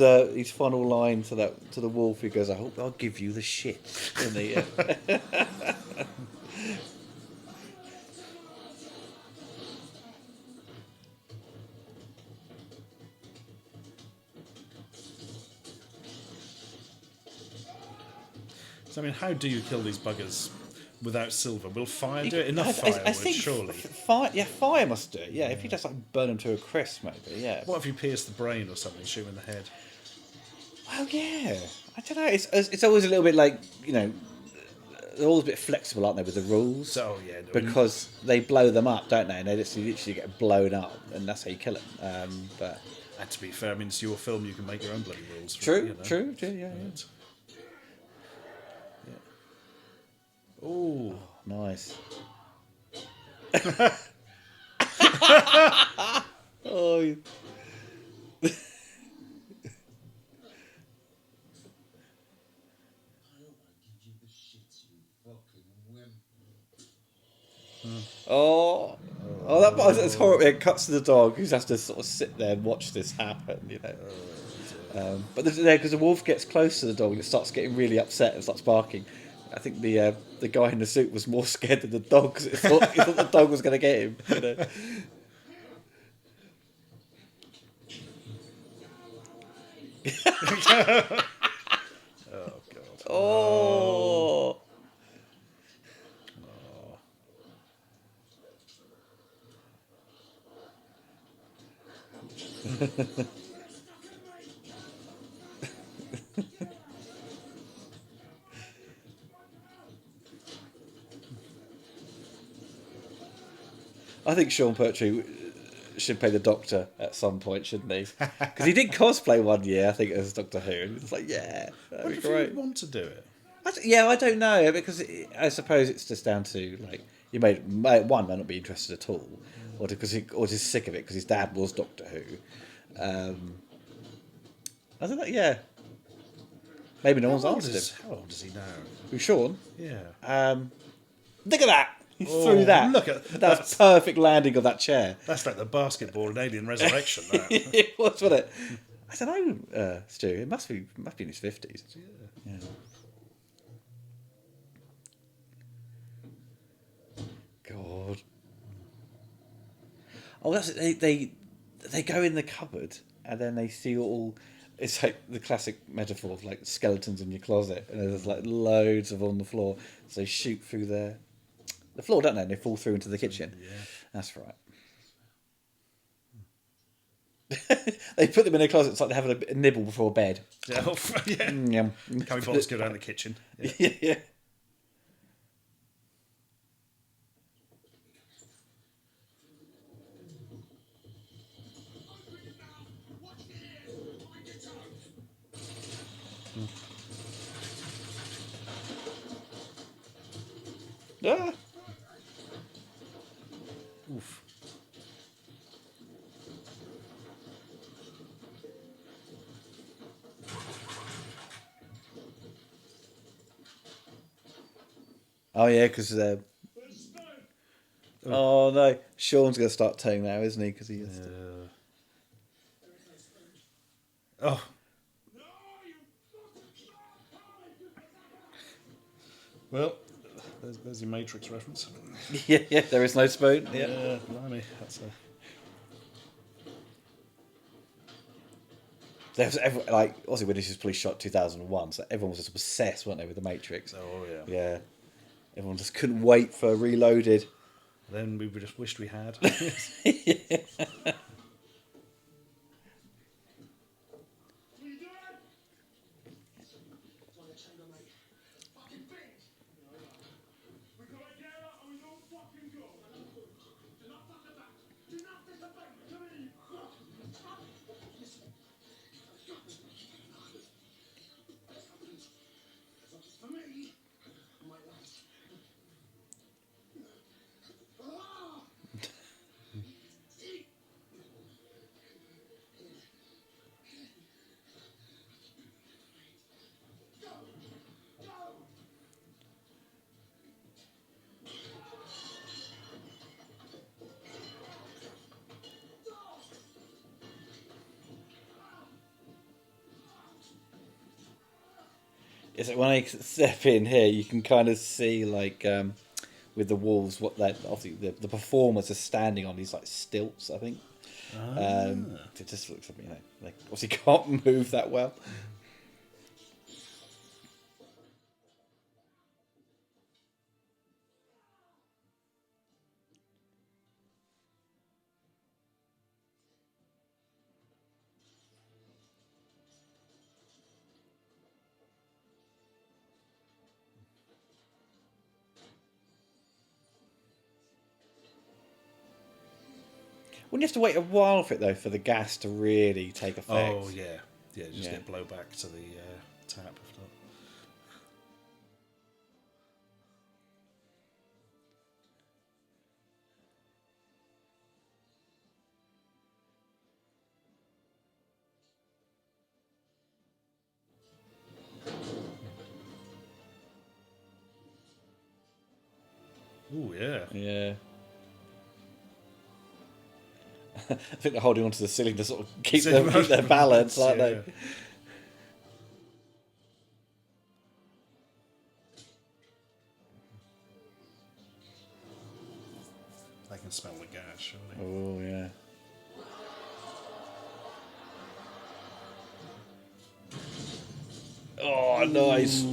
final line to the wolf. He goes, "I hope I'll give you the shit." In the, So, I mean, how do you kill these buggers without silver? Will fire do it? Enough fire I would, think surely. fire must do it. Yeah, if you just like burn them to a crisp, maybe. Yeah. What if you pierce the brain or something, shoot him in the head? Well, yeah. I don't know. It's always a little bit like they're always a bit flexible, aren't they, with the rules? So, yeah. Because they blow them up, don't they? And they literally get blown up, and that's how you kill them. But And to be fair, I mean, it's your film, you can make your own bloody rules. For true, it, you know? true, yeah. But, yeah. Oh, Nice. Oh. I hope I give you the shits, you fucking wimp. Oh, that's horrible. It cuts to the dog, who has to sort of sit there and watch this happen, But because the wolf gets close to the dog and it starts getting really upset and starts barking. I think the guy in the suit was more scared than the dog because he thought the dog was going to get him. oh God. Oh. I think Sean Pertwee should play the Doctor at some point, shouldn't he? Because he did cosplay one year, I think, as Doctor Who. And it's like, yeah, that'd What be if you great. would want to do it? I don't know, because I suppose it's just down to, like, one may not be interested at all, or just sick of it because his dad was Doctor Who. I don't know, yeah. Maybe no one's asked him. How old is he now? Who's Sean? Yeah. Look at that! He Oh, threw that. look at- That's perfect landing of that chair. That's like the basketball in Alien Resurrection, that. It was, wasn't it? I don't know, Stu. It must be in his 50s. Yeah. God. Oh, that's it. They go in the cupboard and then they see all. It's like the classic metaphor of like skeletons in your closet, and there's like loads of on the floor. So they shoot through the floor, don't they? And they fall through into the kitchen. Yeah. That's right. They put them in a closet. It's like they're having a nibble before bed. Yeah. Yeah. Yum. Can we both go down the kitchen? Yeah. Yeah. Ah. Oof. Oh yeah, because oh no, Sean's going to start towing now, isn't he? Because he is. Oh. Well, there's your Matrix reference. Yeah, there is no spoon. Yeah. Yeah, blimey, that's a... Like, obviously, when this was probably shot 2001, so everyone was just obsessed, weren't they, with the Matrix? Oh, yeah. Yeah. Everyone just couldn't wait for Reloaded. Then we just wished we had. Yeah. Is it when I step in here, you can kind of see like with the walls what that obviously the performers are standing on these like stilts. I think it just looks like they obviously can't move that well. Wouldn't you have to wait a while for it though, for the gas to really take effect? Oh, yeah. Yeah, just get blowback to the tap. If not. Ooh, yeah. Yeah. I think they're holding onto the ceiling to sort of keep their balance, aren't they? They can smell the gas, surely. Oh yeah. Oh, nice.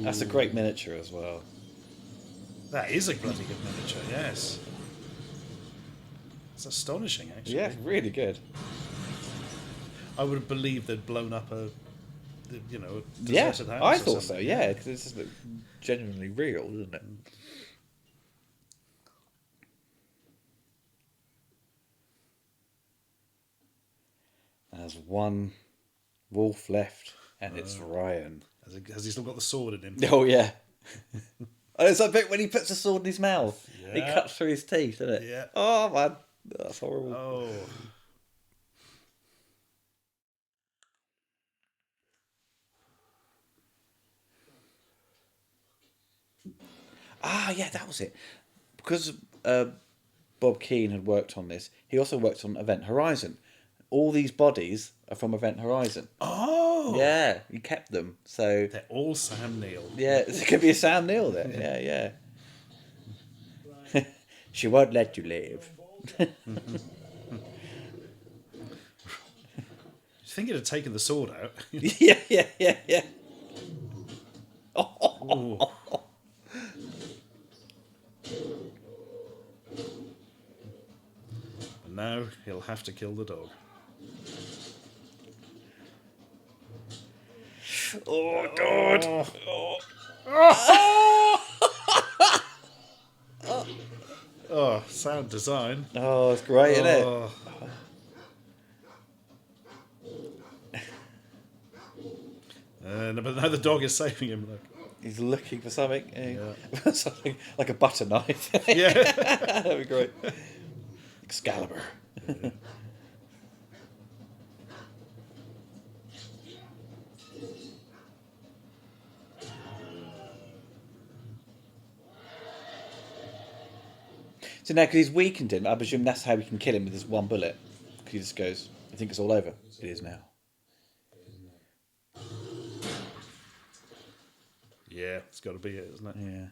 That's a great miniature as well. That is a bloody good miniature, yes. It's astonishing, actually. Yeah, really good. I would have believed they'd blown up a Yeah, deserted house I or thought so. something. Yeah, because it's just genuinely real, isn't it? There's one wolf left, and it's Ryan. Has he still got the sword in him? Oh yeah. And it's that bit when he puts the sword in his mouth. He Yeah. cuts through his teeth, doesn't it? Yeah. Oh man, that's horrible. Oh. Ah, yeah, that was it. Because Bob Keane had worked on this, he also worked on Event Horizon. All these bodies are from Event Horizon. Oh. Yeah, he kept them. So They're all Sam Neill. yeah, there could be a Sam Neill there. Yeah. She won't let you leave. You think he'd have taken the sword out? Yeah. Ooh. And now he'll have to kill the dog. Oh God. Oh, sound design. Oh, it's great, isn't it? Oh. But now the dog is saving him. Look. He's looking for something. Yeah. Something like a butter knife. Yeah. That'd be great. Excalibur. So now, because he's weakened him, I presume that's how we can kill him with this one bullet. Because he just goes, I think it's all over. It is now. Yeah, it's got to be it, isn't it? Yeah.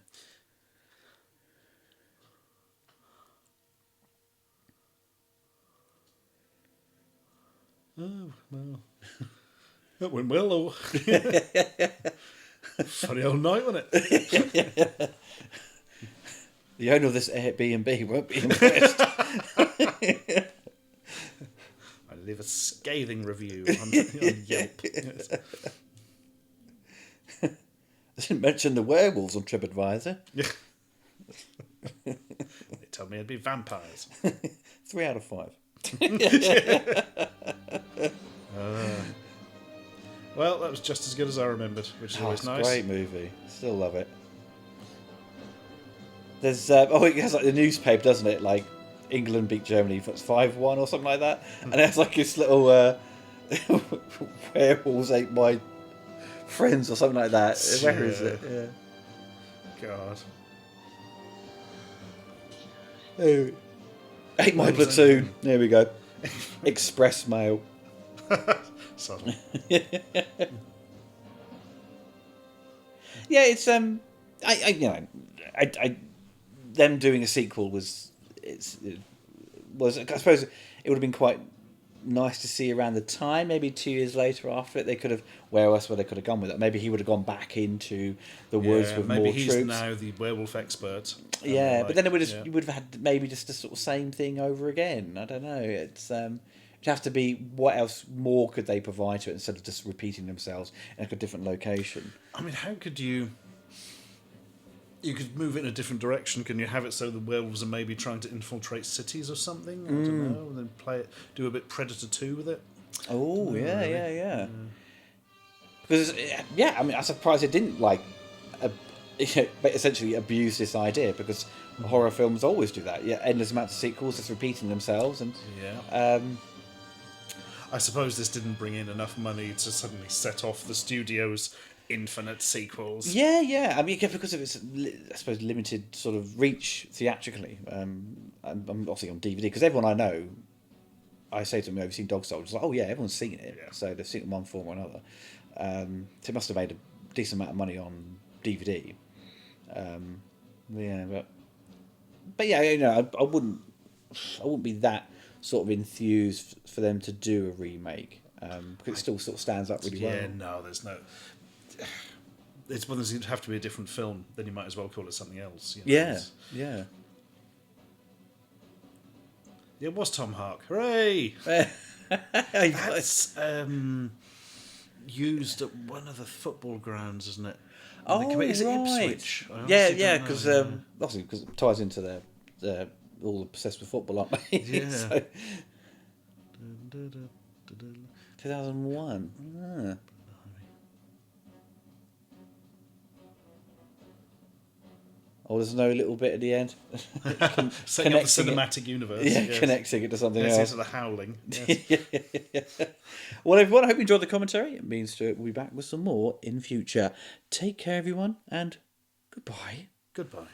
Oh, well. That went well, though. Funny old night, wasn't it? The owner of this Airbnb won't be impressed. I leave a scathing review on Yelp. Yes. I didn't mention the werewolves on TripAdvisor. They told me it'd be vampires. 3 out of 5. Well, that was just as good as I remembered, which is always It's a nice. great movie. Still love it. There's it has like the newspaper, doesn't it? Like England beat Germany, that's 5-1 or something like that. And there's like this little werewolves ate my friends or something like that. Where is it? Yeah. God. Oh. Ate my platoon. There we go. Express mail. Subtle. Yeah, it's I them doing a sequel was I suppose it would have been quite nice to see around the time, maybe 2 years later after it. They could have where else would they could have gone with it? Maybe he would have gone back into the woods with maybe more he's troops. now the werewolf expert. Yeah, but then it would have, you would have had maybe just the sort of same thing over again. I don't know. It's it'd have to be what else more could they provide to it instead of just repeating themselves in like a different location. I mean, how could you? You could move it in a different direction. Can you have it so the werewolves are maybe trying to infiltrate cities or something? I don't know. And then do a bit Predator 2 with it. Oh yeah, really. yeah. Because I mean, I'm surprised it didn't like, essentially abuse this idea because horror films always do that. Yeah, endless amounts of sequels just repeating themselves and Yeah. I suppose this didn't bring in enough money to suddenly set off the studio's infinite sequels. Yeah. I mean, because of its, I suppose, limited sort of reach theatrically. I'm obviously on DVD because everyone I know, I say to them, "Have you seen Dog Soldiers?" Like, oh yeah, everyone's seen it. Yeah. So they've seen it in one form or another. So it must have made a decent amount of money on DVD. But yeah, I wouldn't be that sort of enthused for them to do a remake because it still sort of stands up really well. Yeah, no, there's no. It's one that's going to have to be a different film. Then you might as well call it something else. You know, Yeah. It was Tom Hark. Hooray! That's used at one of the football grounds, isn't it? Is it Ipswich? I honestly Yeah, don't because know. obviously because it ties into all the obsessed with football, aren't they? Yeah. So- 2001. Ah. Oh, there's no little bit at the end. Setting up the cinematic universe. Yeah, yes. connecting it to something Yes, else. sort of howling. Yes. Well, everyone, I hope you enjoyed the commentary. It means Stuart will be back with some more in future. Take care, everyone, and goodbye. Goodbye.